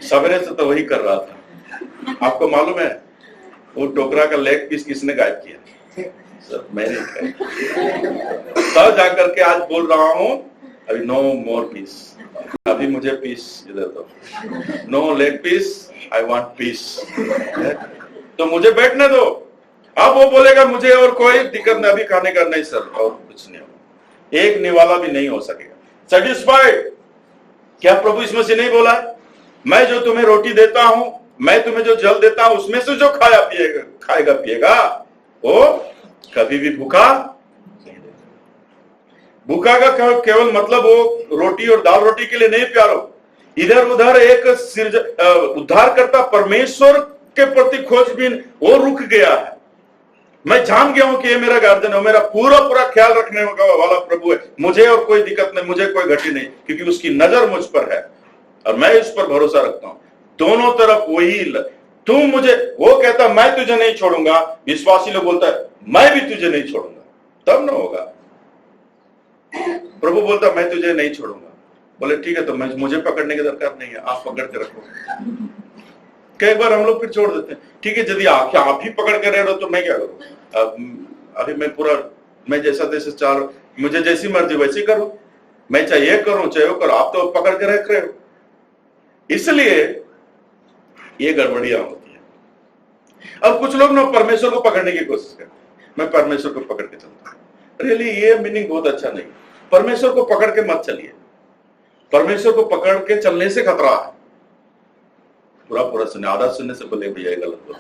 सवेरे से तो वही कर रहा था। आपको मालूम है वो टोकरा का लेग पीस किसने गायब किया? सर मैंने तब जाकर के आज बोल रहा हूं, अभी नो मोर पीस, अभी मुझे पीस इधर दो, no leg piece, I want piece. तो मुझे बैठने दो। अब वो बोलेगा मुझे और कोई दिक्कत नहीं, अभी खाने का नहीं सर, और कुछ नहीं होगा, एक निवाला भी नहीं हो सकेगा। सेटिस्फाइड? क्या प्रभु इसमें से नहीं बोला है, मैं जो तुम्हें रोटी देता हूं, मैं तुम्हें जो जल देता हूं, उसमें से जो खाएगा पिएगा वो कभी भी भूखा नहीं रहेगा। भूखा का केवल मतलब वो रोटी और दाल रोटी के लिए नहीं प्यारो, इधर उधर एक उद्धारकर्ता परमेश्वर के प्रति खोजबीन वो रुक गया है। मैं जान गया हूं कि ये मेरा गार्जियन है, मेरा पूरा ख्याल रखने वाला प्रभु है, मुझे और कोई दिक्कत नहीं, मुझे कोई घटी नहीं, क्योंकि उसकी नजर मुझ पर है और मैं उस पर भरोसा रखता हूं। दोनों तरफ वही, तुम मुझे, वो कहता मैं तुझे नहीं छोड़ूंगा, विश्वासी लोग बोलता है मैं भी तुझे नहीं छोड़ूंगा, तब ना होगा। प्रभु बोलता मैं तुझे नहीं छोड़ूंगा, बोले ठीक है, तो मुझे पकड़ने की दरकार नहीं है, आप पकड़ के रखो। कई बार हम लोग फिर छोड़ देते हैं, ठीक है यदि आप ही पकड़ के रह रहे हो तो मैं क्या करूं? अभी मैं जैसा तैसे चाह, मुझे जैसी मर्जी वैसी करो, मैं चाहे ये करूं चाहे वो करो, आप तो पकड़ के रख रहे हो। इसलिए ये गड़बड़ियां होती है। अब कुछ लोग ना परमेश्वर को पकड़ने की कोशिश करते हैं, मैं परमेश्वर को पकड़ के चलता हूं। रियली ये मीनिंग बहुत अच्छा नहीं। परमेश्वर को पकड़ के मत चलिए, परमेश्वर को पकड़ के चलने से खतरा है। पूरा सुनने, आधा सुनने से बोले भैया गलत बोल।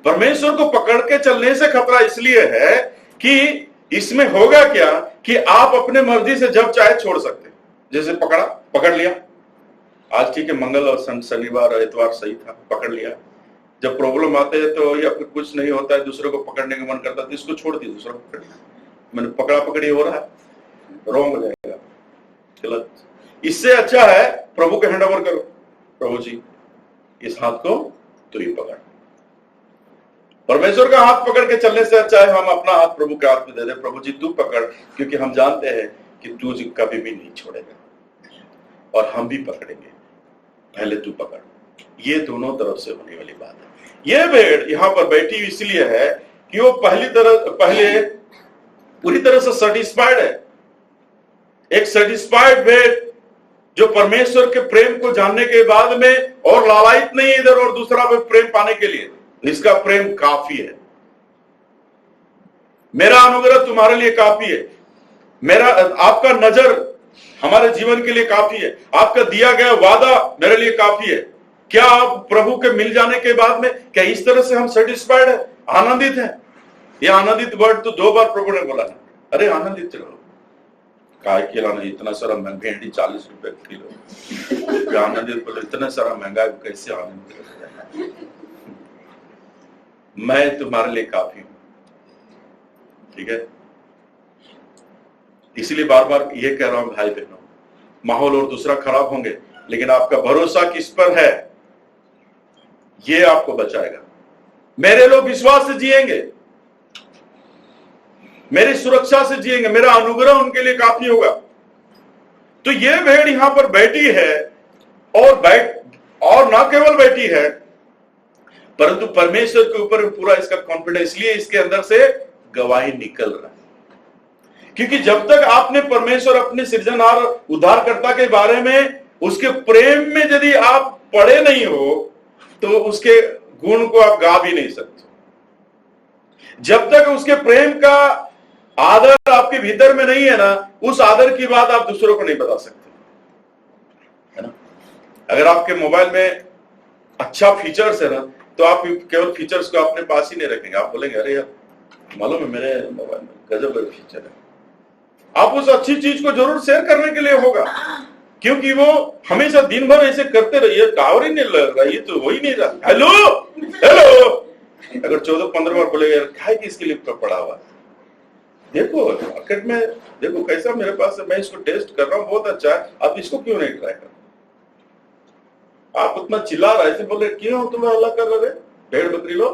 परमेश्वर को पकड़ के चलने से खतरा इसलिए है कि इसमें होगा क्या कि आप अपने मर्जी से जब चाहे छोड़ सकते हैं। जैसे पकड़ लिया, आज ठीक है, मंगल और शनिवार और इतवार सही था, पकड़ लिया। जब प्रॉब्लम आते हैं तो या फिर कुछ नहीं होता है, दूसरे को पकड़ने का मन करता है तो इसको छोड़ दिया, दूसरा पकड़ लिया। मैंने पकड़ी हो रहा है, रॉन्ग हो जाएगा, गलत। इससे अच्छा है प्रभु के हैंड ओवर करो, प्रभु जी इस हाथ को तू ही पकड़। परमेश्वर का हाथ पकड़ के चलने से अच्छा है हम अपना हाथ प्रभु के हाथ में दे दे, प्रभु जी तू पकड़, क्योंकि हम जानते हैं कि तू कभी भी नहीं छोड़ेगा और हम भी पकड़ेंगे, पहले तू पकड़। ये दोनों तरफ से होने वाली बात है। ये भेड़ यहां पर बैठी इसलिए है कि वो पहले पूरी तरह से सेटिस्फाइड है। एक सेटिस्फाइड भेड़ जो परमेश्वर के प्रेम को जानने के बाद में और लालायित नहीं इधर और दूसरा प्रेम पाने के लिए, इसका प्रेम काफी है। मेरा अनुग्रह तुम्हारे लिए काफी है, आपका नजर हमारे जीवन के लिए काफी है, आपका दिया गया वादा मेरे लिए काफी है। क्या आप प्रभु के मिल जाने के बाद में क्या इस तरह से हम सेटिस्फाइड है, आनंदित है? ये आनंदित वर्ड तो 2 बार प्रभु ने बोला है। अरे आनंदित रहो, काय खिलाना, इतना सारा भेंडी 40 रुपए किलो, आनंदित बोले इतना सारा महंगा कैसे आनंदित? मैं तुम्हारे लिए काफी हूं, ठीक है? इसीलिए बार बार ये कह रहा हूं भाई बहनों, माहौल और दूसरा खराब होंगे, लेकिन आपका भरोसा किस पर है ये आपको बचाएगा। मेरे लोग विश्वास से जिएंगे, मेरी सुरक्षा से जिएंगे, मेरा अनुग्रह उनके लिए काफी होगा। तो ये भेड़ यहां पर बैठी है और ना केवल बैठी है, परंतु परमेश्वर के ऊपर पूरा इसका कॉन्फिडेंस, इसलिए इसके अंदर से गवाही निकल रहा है। क्योंकि जब तक आपने परमेश्वर अपने सृजनहार उद्धारकर्ता के बारे में, उसके प्रेम में यदि आप पढ़े नहीं हो, तो उसके गुण को आप गा भी नहीं सकते। जब तक उसके प्रेम का आदर आपके भीतर में नहीं है ना, उस आदर की बात आप दूसरों को नहीं बता सकते, है ना। अगर आपके मोबाइल में अच्छा फीचर्स है ना, तो आप केवल फीचर्स को अपने पास ही नहीं रखेंगे। आप बोलेंगे अरे यार मालूम है मेरे मोबाइल में गजब फीचर है। आप उस अच्छी चीज को जरूर शेयर करने के लिए होगा, क्योंकि वो हमेशा दिन भर ऐसे करते रहिए, टावर ही नहीं लग रहा, ये तो हो ही नहीं रहा, हेलो हेलो। अगर 14-15 बार बोलेगा यार क्या है कि इसके लिए पड़ा हुआ, देखो मार्केट में देखो कैसा मेरे पास है, मैं इसको टेस्ट कर रहा हूं, बहुत अच्छा है, आप इसको क्यों नहीं ट्राई कर। आप उतना चिल्ला रहे थे, बोले क्यों तुम हल्ला कर रहे, भेड़ बकरी लो।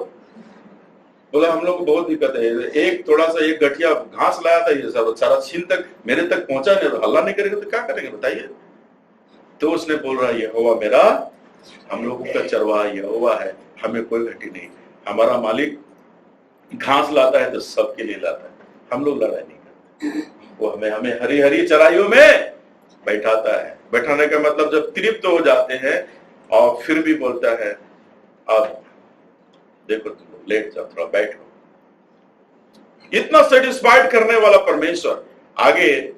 बोला हम लोग को बहुत दिक्कत है, एक थोड़ा सा एक गठिया घास लाया था, ये सब सारा छीन तक मेरे तक पहुंचा नहीं, तो हल्ला नहीं करेंगे तो क्या करेंगे बताइए। तो उसने बोल रहा यहोवा मेरा, हम लोगों का चरवाहा यहोवा है, हमें कोई घटी नहीं। हमारा मालिक घास लाता है तो सबके लिए लाता है, हम लोग लड़ाई नहीं करते। वो हमें हरी हरी चराइयों में बैठाता है। बैठाने का मतलब जब तृप्त हो जाते हैं और फिर भी बोलता है अब देखो तुम लोग लेट जाओ, थोड़ा बैठो। इतना सेटिस्फाइड करने वाला परमेश्वर आगे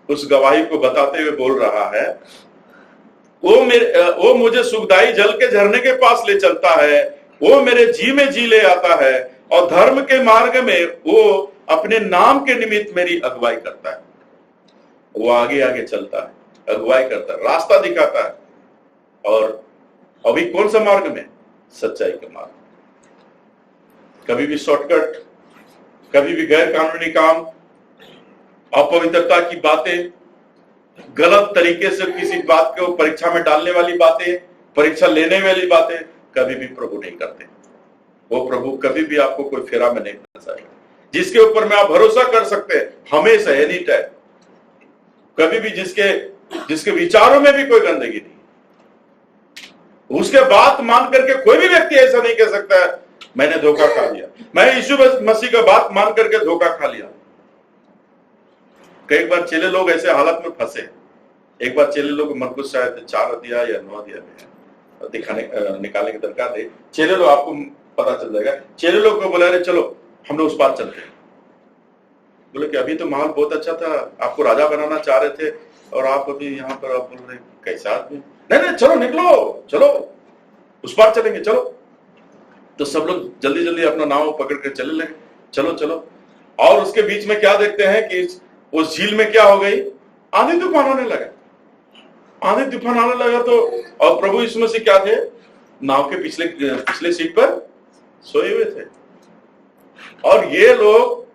उस गवाही को बताते हुए बोल रहा है, वो मुझे सुखदाई जल के झरने के पास ले चलता है, वो मेरे जी में जी ले आता है, और धर्म के मार्ग में वो अपने नाम के निमित्त मेरी अगुवाई करता है। वो आगे आगे चलता है, अगुवाई करता है, रास्ता दिखाता है। और अभी कौन सा मार्ग में? सच्चाई के मार्ग। कभी भी शॉर्टकट, कभी भी गैर कानूनी काम, अपवित्रता की बातें, गलत तरीके से किसी बात को परीक्षा में डालने वाली बातें, परीक्षा लेने वाली बातें कभी भी प्रभु नहीं करते। वो प्रभु कभी भी आपको कोई फेरा में नहीं फंसाएगा। जिसके ऊपर में आप भरोसा कर सकते हैं हमेशा, एनी टाइम, कभी भी जिसके विचारों में भी कोई गंदगी नहीं, उसके बात मान करके कोई भी व्यक्ति ऐसा नहीं कह सकता है मैंने धोखा खा लिया, मैं यीशु मसीह का बात मान करके धोखा खा लिया। कई बार चेले लोग ऐसे हालत में फंसे। एक बार चेले लोग मरकुस शायद 4 अध्याय या 9 अध्याय में निकालने की दरकार है। चेले लोग, आपको पता चल जाएगा, चेले लोग को बोला चलो हम लोग उस पार चलते हैं। बोले कि अभी तो माहौल बहुत अच्छा था, आपको राजा बनाना चाह रहे थे, और आप अभी यहाँ पर आप बोल रहे कैसा आदमी, नहीं चलो निकलो, चलो उस पार चलेंगे, चलो। तो सब लोग जल्दी जल्दी अपना नाव पकड़ कर चले लगे, चलो चलो। और उसके बीच में क्या देखते हैं कि उस झील में क्या हो गई, आंधी तूफान आने लगा। आंधी तूफान आने लगा तो, और प्रभु यीशु मसीह क्या थे, नाव के पिछले सीट पर सोए हुए थे। और ये लोग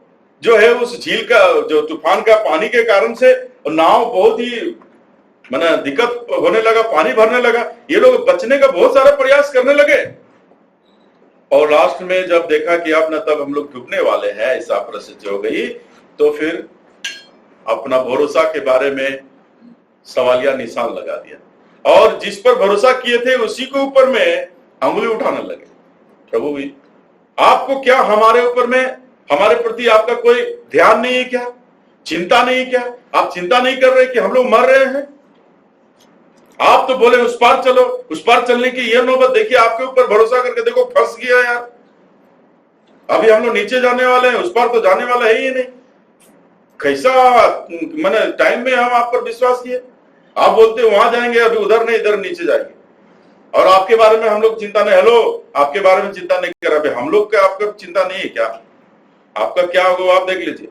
जो है उस झील का, जो तूफान का पानी के कारण से नाव बहुत ही माना दिक्कत होने लगा, पानी भरने लगा, ये लोग बचने का बहुत सारा प्रयास करने लगे। और लास्ट में जब देखा कि अब न तब हम लोग डूबने वाले हैं, ऐसा परिस्थिति हो गई, तो फिर अपना भरोसा के बारे में सवालिया निशान लगा दिया, और जिस पर भरोसा किए थे उसी के ऊपर में अंगुली उठाने लगे। प्रभु भी आपको क्या, हमारे ऊपर में, हमारे प्रति आपका कोई ध्यान नहीं है क्या, चिंता नहीं क्या? आप चिंता नहीं कर रहे कि हम लोग मर रहे हैं? आप तो बोले उस पार चलो, उस पार चलने की ये नौबत देखिए, आपके ऊपर भरोसा करके देखो फंस गया यार। अभी हम लोग नीचे जाने वाले हैं, उस पार तो जाने वाला है ही नहीं। कैसा मैंने टाइम में हम आप पर विश्वास किए, आप बोलते वहां जाएंगे, अभी उधर नहीं इधर नीचे जाएंगे, और आपके बारे में हम लोग चिंता नहीं, हेलो आपके बारे में चिंता नहीं कर रहे, हम लोग का आपका चिंता नहीं है क्या? आपका क्या होगा आप देख लीजिए।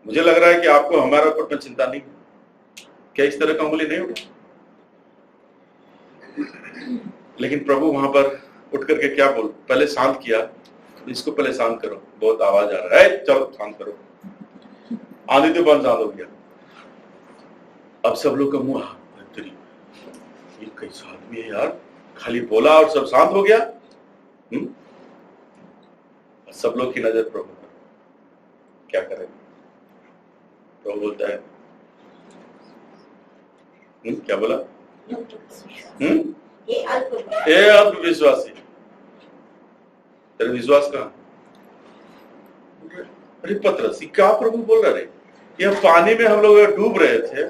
मुझे लग रहा है कि आपको हमारे ऊपर में चिंता नहीं। क्या इस तरह का उंगली नहीं उठा? लेकिन प्रभु वहां पर उठ करके क्या बोल, पहले शांत किया, इसको पहले शांत करो, बहुत आवाज आ रहा है, चलो शांत करो। आंधी तो बंद शांत हो गया। अब सब लोग का मुंह, ये कैसा आदमी है यार, खाली बोला और सब शांत हो गया। सब लोग की नजर प्रभु पर, क्या करें? प्रभु बोलता है क्या बोला? ये अल्प ए अल्पविश्वासी, तेरा विश्वास कहाँ? अरे पतरस, क्या प्रभु बोल रहे? ये पानी में हम लोग डूब रहे थे,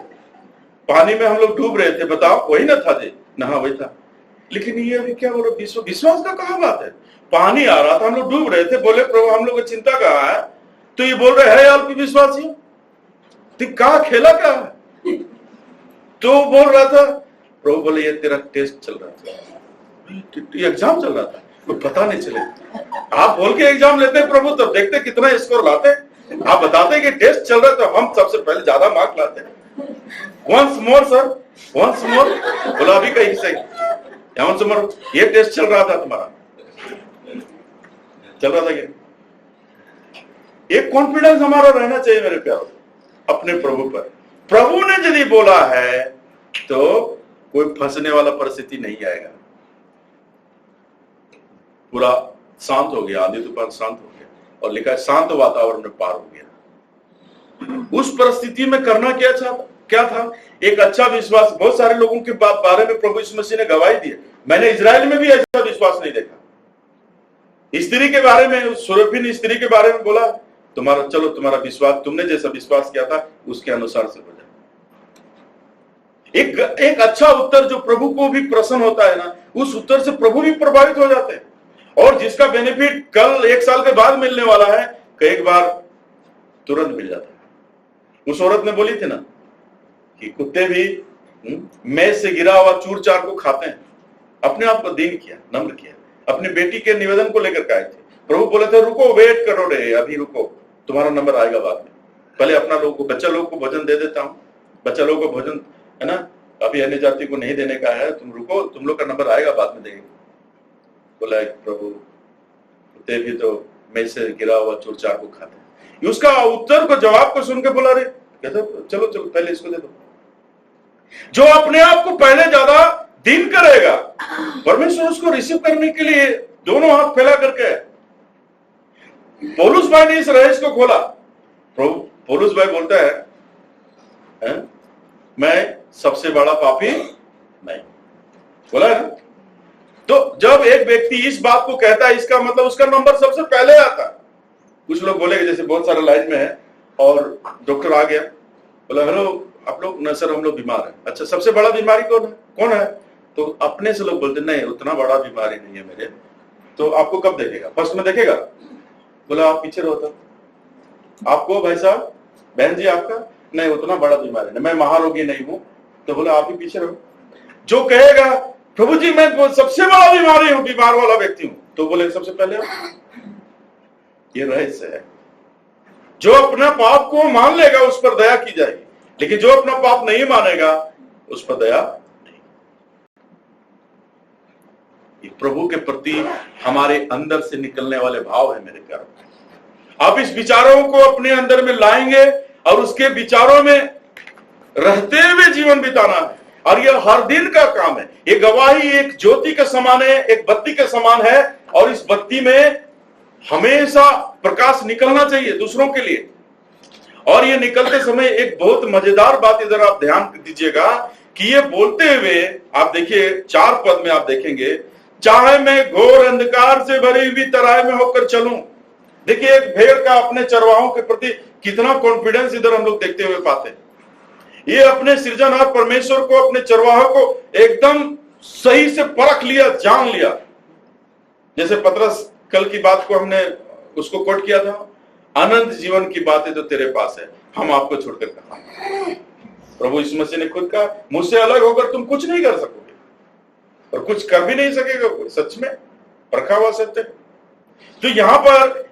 पानी में हम लोग डूब रहे थे, बताओ वही ना था जी? नहा वही था, लेकिन ये अभी क्या बोल रहे? विश्वास का कहाँ बात है? पानी आ रहा था, हम लोग डूब रहे थे, बोले प्रभु हम लोग को चिंता कहाँ है, तो ये बोल रहे हैं अल्पविश्वासी, तो कहाँ खेला क्या है? तो बोल रहा था, प्रभु बोले ये तेरा टेस्ट चल रहा था, एग्जाम चल रहा था, तो पता नहीं चले। आप बोल के एग्जाम लेते हैं प्रभु, तब देखते कितना स्कोर लाते। आप बताते कि टेस्ट चल रहा है, तो हम सबसे पहले ज्यादा मार्क लाते हैं। Once more sir, once more, बोला अभी कहीं सही, वंस मोर, ये टेस्ट चल रहा था तुम्हारा, चल रहा था क्या? एक कॉन्फिडेंस हमारा रहना चाहिए मेरे प्यारों, अपने प्रभु पर। प्रभु ने यदि बोला है तो कोई फंसने वाला परिस्थिति नहीं आएगा। पूरा शांत हो गया, आंधी तूफान शांत हो गया, और लिखा है शांत वातावरण में पार हो गया। उस परिस्थिति में करना क्या था? एक अच्छा विश्वास। बहुत सारे लोगों के बारे में प्रभु यीशु मसीह ने गवाही दी है। मैंने इजराइल में भी ऐसा विश्वास नहीं देखा। स्त्री के बारे में, सुरफिन स्त्री के बारे में बोला, तुम्हारा विश्वास, तुमने जैसा विश्वास किया था उसके अनुसार से हो जाए। एक अच्छा उत्तर जो प्रभु को भी प्रसन्न होता है ना, उस उत्तर से प्रभु भी प्रभावित हो जाते हैं, और जिसका बेनिफिट कल 1 साल के बाद मिलने वाला है, कई बार तुरंत मिल जाता है। उस औरत ने बोली थी ना कि कुत्ते भी मेज से गिरा हुआ चूर चार को खाते हैं। अपने आप को दीन किया, नम्र किया, अपनी बेटी के निवेदन को लेकर के आए थे। प्रभु बोले थे रुको, वेट करो रे, अभी रुको, तुम्हारा नंबर आएगा बाद में, पहले अपना लोग को, बच्चा लोग को भोजन दे देता हूँ, बच्चा लोग को भोजन है ना, अभी अन्य जाति को नहीं देने का है, तुम रुको, तुम लोग का नंबर आएगा बाद में देंगे। बोला प्रभु कुत्ते भी तो मेज से गिरा हुआ चूर चार को खाते हैं। उसका उत्तर को, जवाब को सुन के बोला रे, कहते चलो चलो पहले इसको दे दो। जो अपने आप को पहले ज्यादा दिन करेगा, परमेश्वर उसको रिसीव करने के लिए दोनों हाथ फैला करके। पौलुस भाई ने इस रहस्य को खोला। पौलुस भाई बोलता है मैं सबसे बड़ा पापी नहीं, बोला है ना। तो जब एक व्यक्ति इस बात को कहता है, इसका मतलब उसका नंबर सबसे पहले आता है। कुछ लोग बोलेंगे, जैसे बहुत सारे लाइन में है और डॉक्टर आ गया, बोला हेलो आप लोग, ना सर हम लोग बीमार है। अच्छा सबसे बड़ा बीमारी कौन है? तो अपने से लोग बोलते नहीं उतना बड़ा बीमारी नहीं है मेरे। तो आपको कब देखेगा? फर्स्ट में देखेगा? बोला आप पीछे रहो। तो आपको भाई साहब, बहन जी आपका नहीं उतना बड़ा बीमारी नहीं, मैं महारोगी नहीं हूं। तो बोला आप ही पीछे रहो। जो कहेगा प्रभु जी मैं सबसे बड़ा बीमारी हूं, बीमार वाला व्यक्ति हूं, तो बोले सबसे पहले ये रहस्य है। जो अपना पाप को मान लेगा उस पर दया की जाएगी, लेकिन जो अपना पाप नहीं मानेगा उस पर दया नहीं। ये प्रभु के प्रति हमारे अंदर से निकलने वाले भाव है मेरे प्यारों। आप इस विचारों को अपने अंदर में लाएंगे और उसके विचारों में रहते हुए जीवन बिताना है, और यह हर दिन का काम है। ये गवाही एक ज्योति के समान है, एक बत्ती के समान है, और इस बत्ती में हमेशा प्रकाश निकलना चाहिए दूसरों के लिए। और ये निकलते समय एक बहुत मजेदार बात इधर आप ध्यान दीजिएगा कि ये बोलते हुए आप देखिए 4 पद में आप देखेंगे, चाहे मैं घोर अंधकार से भरी हुई तराई में होकर चलूं। देखिए एक भेड़ का अपने चरवाहों के प्रति कितना कॉन्फिडेंस इधर हम लोग देखते हुए पाते हैं। ये अपने सृजनहार परमेश्वर को, अपने चरवाहों को एकदम सही से परख लिया, जान लिया। जैसे पतरस कल की बात को हमने उसको कोट किया था, अनंत जीवन की बातें तो तेरे पास है, हम आपको छोड़कर कहां। प्रभु यीशु मसीह ने खुद कहा मुझसे अलग होकर तुम कुछ नहीं कर सकोगे और कुछ कर भी नहीं सकेगा कोई। सच में परखा हुआ सत्य। तो यहां पर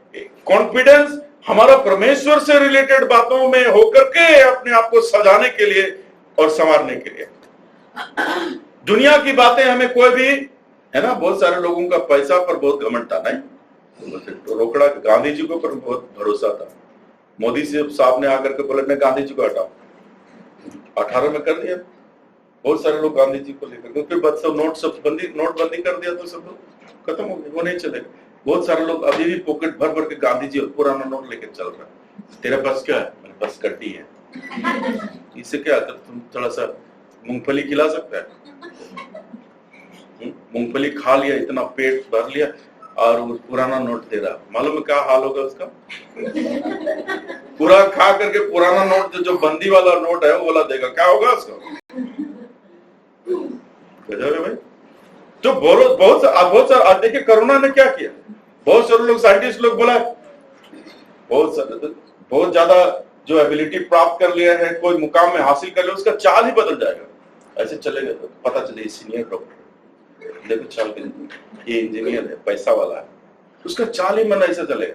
कॉन्फिडेंस हमारा परमेश्वर से रिलेटेड बातों में होकर के अपने आप को सजाने के लिए और संवारने के लिए। दुनिया की बातें हमें कोई भी, है ना, बहुत सारे लोगों का पैसा पर बहुत घमंड था, नहीं तो रोकड़ा। गांधी जी को पर बहुत भरोसा था। मोदी साहब ने आकर के बोले मैं गांधी जी को हटाऊं, 18 में कर दिया। बहुत सारे लोग गांधी जी को लेकर, क्योंकि नोटबंदी कर दिया तो सब लोग खत्म हो गए, वो नहीं चलेगा। बहुत सारे लोग अभी भी पॉकेट भर भर के गांधी जी और पुराना नोट लेकर चल रहा है। तेरे पास क्या है? मेरे पास कड्डी है। इससे क्या, तुम थोड़ा सा मूंगफली खिला सकता है? मूंगफली खा लिया, इतना पेट भर लिया और वो पुराना नोट दे रहा, मालूम है क्या हाल होगा उसका? पूरा खा करके पुराना नोट जो बंदी वाला नोट है वो वाला देगा, क्या होगा उसका? गजब है भाई। तो बहुत सारा देखिए कोरोना ने क्या किया, बहुत सारे लोग साइंटिस्ट लोग बोला बहुत ज्यादा जो एबिलिटी प्राप्त कर लिया है, कोई मुकाम में हासिल कर लिया, उसका चाल ही बदल जाएगा। ऐसे चलेगा तो पता चले सीनियर डॉक्टर, देखो चाल के ये इंजीनियर है, पैसा वाला है, उसका चाल ही मन ऐसा चलेगा।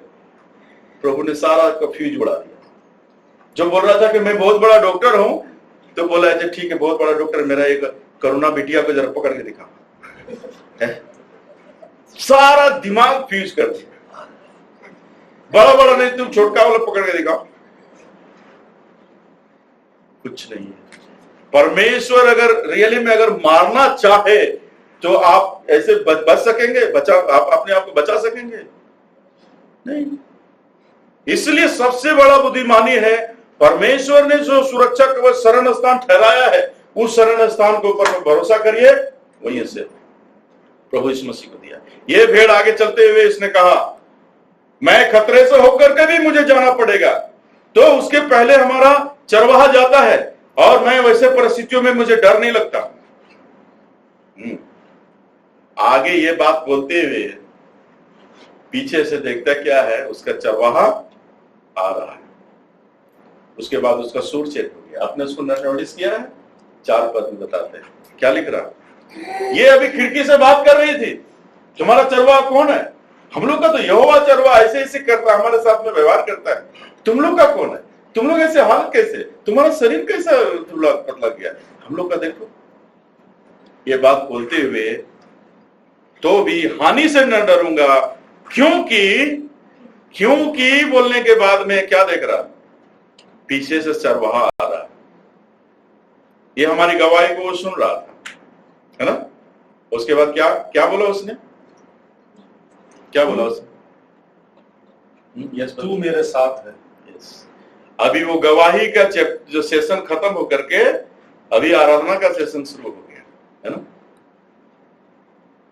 प्रभु ने सारा कंफ्यूज उड़ा दिया। जो बोल रहा था कि मैं बहुत बड़ा डॉक्टर हूं, तो बोला अच्छा ठीक है बहुत बड़ा डॉक्टर, मेरा एक करुणा बिटिया को जरा पकड़ के दिखा। सारा दिमाग फ्यूज कर दिया। बड़ा बड़ा नहीं, तुम छोटका वाला पकड़ के दिखाओ। कुछ नहीं है। परमेश्वर अगर रियली में अगर मारना चाहे तो आप ऐसे बच सकेंगे? आप अपने आप को बचा सकेंगे? नहीं। इसलिए सबसे बड़ा बुद्धिमानी है परमेश्वर ने जो सुरक्षा कवच शरण स्थान ठहराया है, उस शरण स्थान के ऊपर भरोसा करिए, वहीं से प्रभु यीशु मसीह को दिया। ये भेड़ आगे चलते हुए इसने कहा मैं खतरे से होकर के भी मुझे जाना पड़ेगा, तो उसके पहले हमारा चरवाहा जाता है और मैं वैसे परिस्थितियों में मुझे डर नहीं लगता। आगे ये बात बोलते हुए पीछे से देखता क्या है, उसका चरवाहा आ रहा है। उसके बाद उसका सूर चेक हो गया। आपने उसको नोटिस किया है? 4 पद में बताते हैं क्या लिख रहा, ये अभी खिड़की से बात कर रही थी, तुम्हारा चरवाहा कौन है? हम लोग का तो यहोवा चरवाहा ऐसे ऐसे करता है, हमारे साथ में व्यवहार करता है। तुम लोग का कौन है? तुम लोग ऐसे हाल कैसे? तुम्हारा शरीर कैसा धुला पतला गया? हम लोग का देखो। ये बात बोलते हुए तो भी हानि से न डरूंगा, क्योंकि बोलने के बाद में क्या देख रहा, पीछे से चरवाहा आ रहा। ये हमारी गवाही को वो सुन रहा था, है ना? उसके बाद क्या बोला उसने? क्या बोला उसने? तू मेरे साथ है। यस। अभी वो गवाही का जो सेशन खत्म होकर के अभी आराधना का सेशन शुरू हो गया, है ना?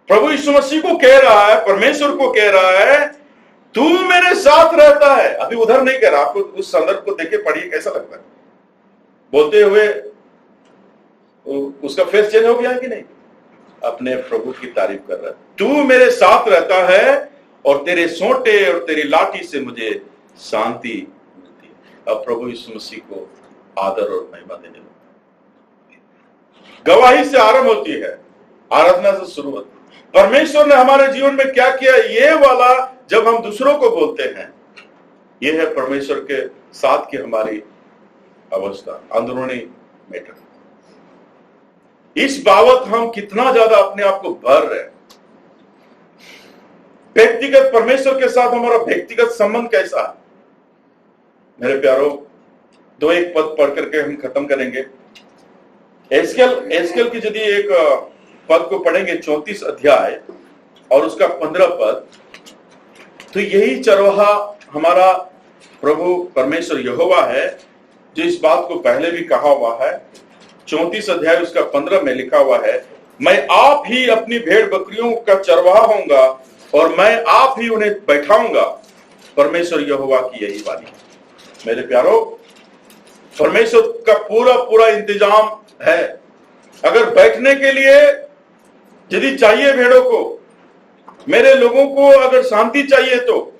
प्रभु यीशु मसीह को कह रहा है, परमेश्वर को कह रहा है तू मेरे साथ रहता है। अभी उधर नहीं कह रहा। आपको उस संदर्भ को देखे पढ़िए कैसा लगता है। बोलते हुए उसका फेस चेंज हो गया कि नहीं? अपने प्रभु की तारीफ कर रहा है। तू मेरे साथ रहता है और तेरे सोंटे और तेरी लाठी से मुझे शांति मिलती है। अब प्रभु यीशु मसीह को आदर और महिमा देने लगता है। गवाही से आरंभ होती है, आराधना से शुरू होती है। परमेश्वर ने हमारे जीवन में क्या किया, ये वाला जब हम दूसरों को बोलते हैं, ये है परमेश्वर के साथ की हमारी अवस्था, अंदरूनी मैटर। इस बाबत हम कितना ज्यादा अपने आप को भर रहे हैं। व्यक्तिगत परमेश्वर के साथ हमारा व्यक्तिगत संबंध कैसा है? मेरे प्यारों, 2-1 पद पढ़ करके हम खत्म करेंगे। एस्केल की यदि एक पद को पढ़ेंगे, 34 अध्याय और उसका 15 पद, तो यही चरवाहा हमारा प्रभु परमेश्वर यहोवा है, जो इस बात को पहले भी कहा हुआ है। 34 अध्याय उसका 15 में लिखा हुआ है, मैं आप ही अपनी भेड़ बकरियों का चरवाहा होऊंगा और मैं आप ही उन्हें बैठाऊंगा। परमेश्वर यहोवा की यही वाणी है। मेरे प्यारों, परमेश्वर का पूरा इंतजाम है। अगर बैठने के लिए यदि चाहिए भेड़ों को, मेरे लोगों को अगर शांति चाहिए, तो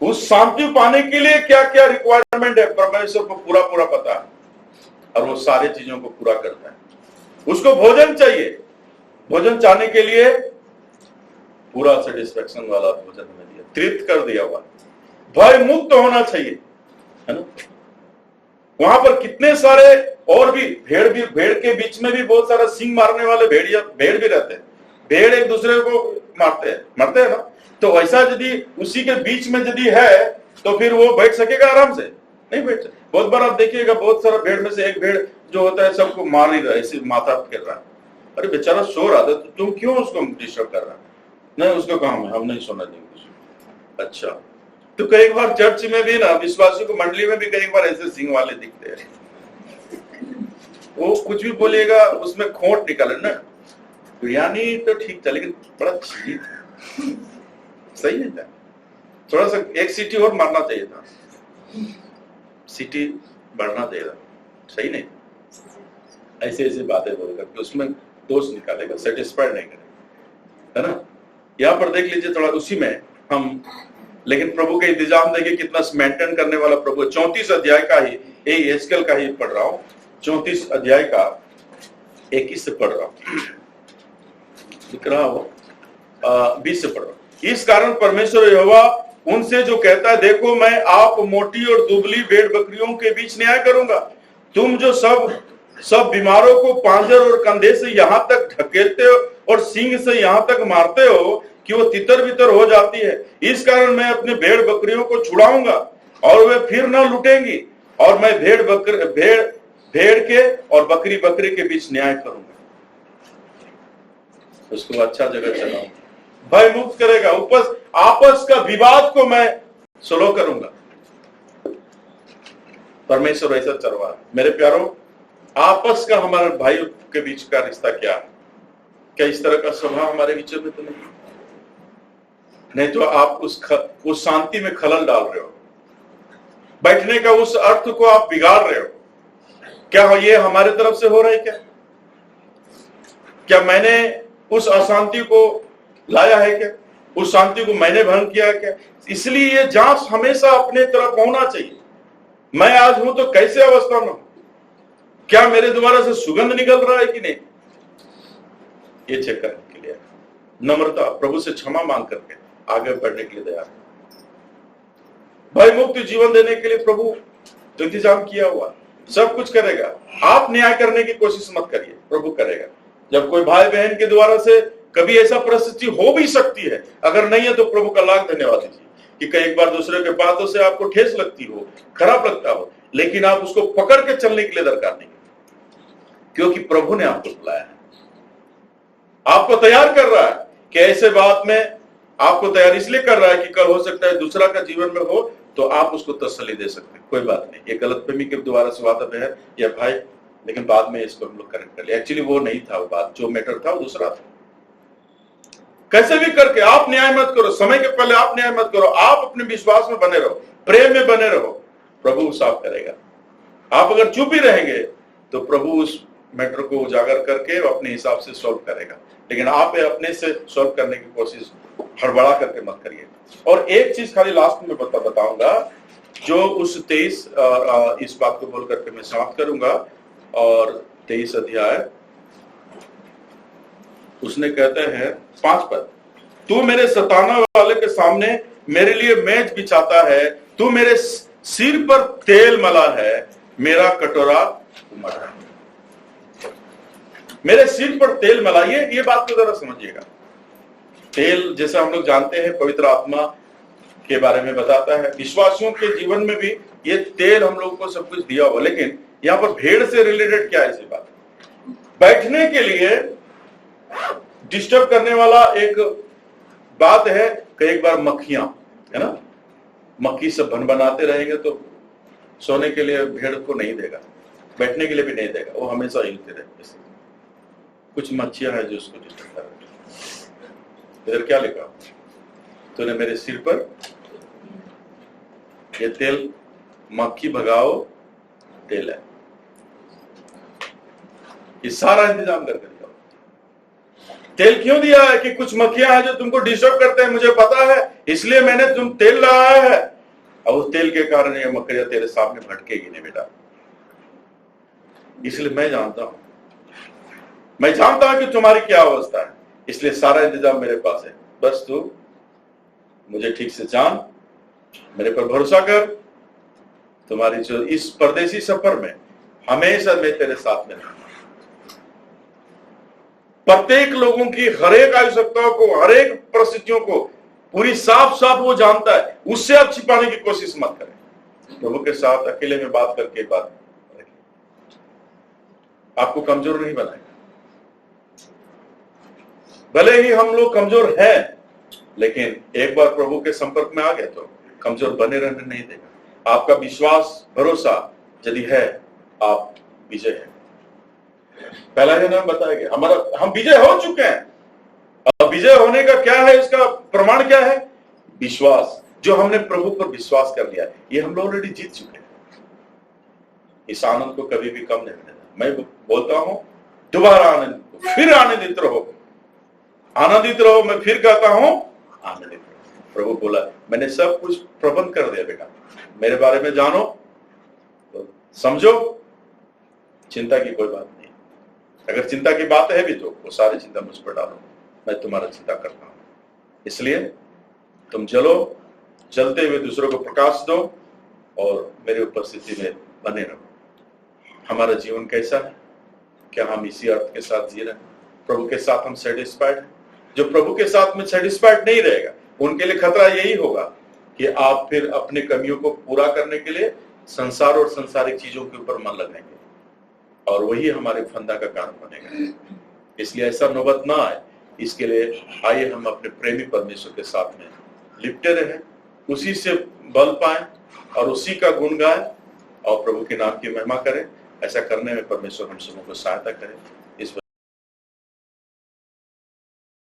उस शांति पाने के लिए क्या क्या रिक्वायरमेंट है, परमेश्वर को पूरा पता है और वो सारी चीजों को पूरा करता है। उसको भोजन चाहिए, भोजन चाहने के लिए पूरा सेटिस्फेक्शन वाला भोजन हमें दिया, तृप्त कर दिया हुआ। भय मुक्त होना चाहिए, है ना? वहां पर कितने सारे और भी भेड़ के बीच में भी बहुत सारा सींग मारने वाले भेड़ भी रहते हैं। भेड़ एक दूसरे को मरते हैं ना? तो ऐसा यदि उसी के बीच में यदि है तो फिर वो बैठ सकेगा आराम से? नहीं बैठ सके। बहुत बार आप देखिएगा, बहुत सारा भेड़ में से एक भेड़ जो होता है सबको मार ही रहा है, ऐसे माथा फेर रहा है। अरे बेचारा सो रहा था, तो तुम क्यों उसको डिस्टर्ब कर रहा है? नहीं, उसका काम है, हम नहीं सोना देंगे। अच्छा, तो कई बार चर्च में भी ना, विश्वासी को मंडली में भी कई बार ऐसे सिंह वाले दिखते हैं। वो कुछ भी बोलिएगा उसमें खोट निकाले ना। बिरयानी तो ठीक था लेकिन बड़ा चीनी था, सही नहीं था। थोड़ा सा एक सीटी और मारना चाहिए था, सीटी बढ़ना चाहिए था, सही नहीं। ऐसे ऐसे बातें बोल करके उसमें दोष निकालेगा, सेटिस्फाइड नहीं करेगा, है ना। यहाँ पर देख लीजिए थोड़ा उसी में हम, लेकिन प्रभु के इंतजाम देखिए कितना मेंटेन करने वाला प्रभु। 34 अध्याय का ही एस्केल का ही पढ़ रहा हूं, 34 अध्याय का 21 से पढ़ रहा हूं, लिख रहा हूं 20 से पढ़ रहा हूं। इस कारण परमेश्वर यहोवा उनसे जो कहता है, देखो मैं आप मोटी और दुबली भेड़ बकरियों के बीच न्याय करूंगा। तुम जो सब बीमारों को पांजर और कंधे से यहां तक ढकेलते हो और सींग से यहां तक मारते हो कि वो तितर बितर हो जाती है, इस कारण मैं अपने भेड़ बकरियों को छुड़ाऊंगा और वे फिर न लुटेंगी, और मैं भेड़ के और बकरी के बीच न्याय करूंगा। उसको अच्छा जगह चलाऊंगा, भय मुक्त करेगा, आपस का विवाद को मैं सुलह करूंगा। परमेश्वर ऐसा चलवा है। मेरे प्यारों, आपस का हमारे भाई के बीच का रिश्ता क्या है? क्या इस तरह का स्वभाव हमारे बीच में तो नहीं तो आप उस शांति में खलल डाल रहे हो, बैठने का उस अर्थ को आप बिगाड़ रहे हो। क्या ये हमारे तरफ से हो रहा है? क्या मैंने उस अशांति को लाया है? क्या उस शांति को मैंने भंग किया है? क्या? इसलिए ये जांच हमेशा अपने तरफ होना चाहिए। मैं आज हूं तो कैसे अवस्था में हूं? क्या मेरे द्वारा से सुगंध निकल रहा है कि नहीं? ये चेक करने के लिए नम्रता, प्रभु से क्षमा मांग करके आगे बढ़ने के लिए तैयार है। भय मुक्त जीवन देने के लिए प्रभु तो इंतजाम किया हुआ, सब कुछ करेगा। आप न्याय करने की कोशिश मत करिए, प्रभु करेगा। जब कोई भाई बहन के द्वारा से कभी ऐसा परिस्थिति हो भी सकती है, अगर नहीं है तो प्रभु का लाख धन्यवाद दीजिए कि कई बार दूसरे के बातों से आपको ठेस लगती हो, खराब लगता हो, लेकिन आप उसको पकड़ के चलने के लिए दरकार नहीं, क्योंकि प्रभु ने आपको बुलाया है, आपको तैयार कर रहा है कि ऐसे बात में आपको तैयार इसलिए कर रहा है कि कल हो सकता है दूसरा का जीवन में हो तो आप उसको तसल्ली दे सकते हैं। कोई बात नहीं, ये गलतफहमी के द्वारा से वादा है या भाई, लेकिन बाद में इसको हम लोग करेक्ट कर लिया। एक्चुअली वो नहीं था, वो बात जो मैटर था वो दूसरा था। कैसे भी करके आप न्याय मत करो, समय के पहले आप न्याय मत करो, आप अपने विश्वास में बने रहो, प्रेम में बने रहो, प्रभु साफ करेगा। आप अगर चुप ही रहेंगे तो प्रभु उस मैटर को उजागर करके अपने हिसाब से सॉल्व करेगा, लेकिन आप अपने से सॉल्व करने की कोशिश हड़बड़ा करके मत करिए। और एक चीज खाली लास्ट में बताऊंगा, जो उस 23 इस बात को बोल करके मैं समाप्त करूंगा। और 23 अध्याय उसने कहते हैं 5 पद, तू मेरे सताना वाले के सामने मेरे लिए मेज बिछाता है, तू मेरे सिर पर तेल मला है, मेरा कटोरा उमड़ा है। मेरे सिर पर तेल मला, ये बात को जरा समझिएगा। तेल जैसा हम लोग जानते हैं पवित्र आत्मा के बारे में बताता है, विश्वासियों के जीवन में भी ये तेल हम लोग को सब कुछ दिया हुआ, लेकिन यहाँ पर भेड़ से रिलेटेड क्या है ऐसी बात? बैठने के लिए डिस्टर्ब करने वाला एक बात है, कई बार मक्खियां, है ना, मक्खी सब बनाते रहेंगे तो सोने के लिए भेड़ को नहीं देगा, बैठने के लिए भी नहीं देगा, वो हमेशा हिलते रहेंगे। कुछ मक्खियां हैं जो उसको डिस्टर्ब कर रही है। इधर क्या लिखा? तूने मेरे सिर पर ये तेल, मक्खी भगाओ तेल है, ये सारा इंतजाम करके दिया। तेल क्यों दिया है? कि कुछ मक्खियां हैं जो तुमको डिस्टर्ब करते हैं, मुझे पता है, इसलिए मैंने तुम तेल लगाया है, और उस तेल के कारण ये मक्खियां तेरे सामने भटकेगी नहीं बेटा। इसलिए मैं जानता हूं कि तुम्हारी क्या अवस्था है, इसलिए सारा इंतजाम मेरे पास है। बस तू मुझे ठीक से जान, मेरे पर भरोसा कर, तुम्हारी जो इस परदेसी सफर में हमेशा मैं तेरे साथ में रहूंगा। प्रत्येक लोगों की हरेक आवश्यकताओं को, हरेक परिस्थितियों को पूरी साफ साफ वो जानता है, उससे आप छिपाने की कोशिश मत करें। प्रभु के साथ अकेले में बात करके बात रखिए, आपको कमजोर नहीं बनाएगा। भले ही हम लोग कमजोर हैं, लेकिन एक बार प्रभु के संपर्क में आ गए तो कमजोर बने रहने नहीं देगा। आपका विश्वास, भरोसा यदि है, आप विजय है। पहला ही नाम बताया गया। हमारा हम विजय हो चुके हैं। अब विजय होने का क्या है, इसका प्रमाण क्या है? विश्वास। जो हमने प्रभु पर विश्वास कर लिया, ये हम लोग ऑलरेडी जीत चुके हैं। इस आनंद को कभी भी कम नहीं होने देना। मैं बोलता हूं, दोबारा आनंद, फिर आनंदित रहो, आनंदित रहो। मैं फिर कहता हूं, आनंदित रहो। प्रभु बोला, मैंने सब कुछ प्रबंध कर दिया बेटा, मेरे बारे में जानो, तो समझो, चिंता की कोई बात नहीं। अगर चिंता की बात है भी तो वो सारी चिंता मुझ पर डालो, मैं तुम्हारा चिंता करता हूं। इसलिए तुम जलते हुए दूसरों को प्रकाश दो और मेरे उपस्थिति में बने रहो। हमारा जीवन कैसा है? क्या हम इसी अर्थ के साथ जी रहे हैं? प्रभु के साथ हम सेटिस्फाइड हैं? जो प्रभु के साथ में सेटिस्फाइड नहीं रहेगा, उनके लिए खतरा यही होगा कि आप फिर अपने कमियों को पूरा करने के लिए संसार और सांसारिक चीजों के ऊपर मन लगाएंगे, और वही हमारे फंदा का कारण बनेगा। इसलिए ऐसा नौबत ना आए, इसके लिए आइए हम अपने प्रेमी परमेश्वर के साथ में लिपटे रहें, उसी से बल पाएं और उसी का गुण गाएं और प्रभु के नाम की महिमा करें। ऐसा करने में परमेश्वर हम सबों को सहायता करें। इस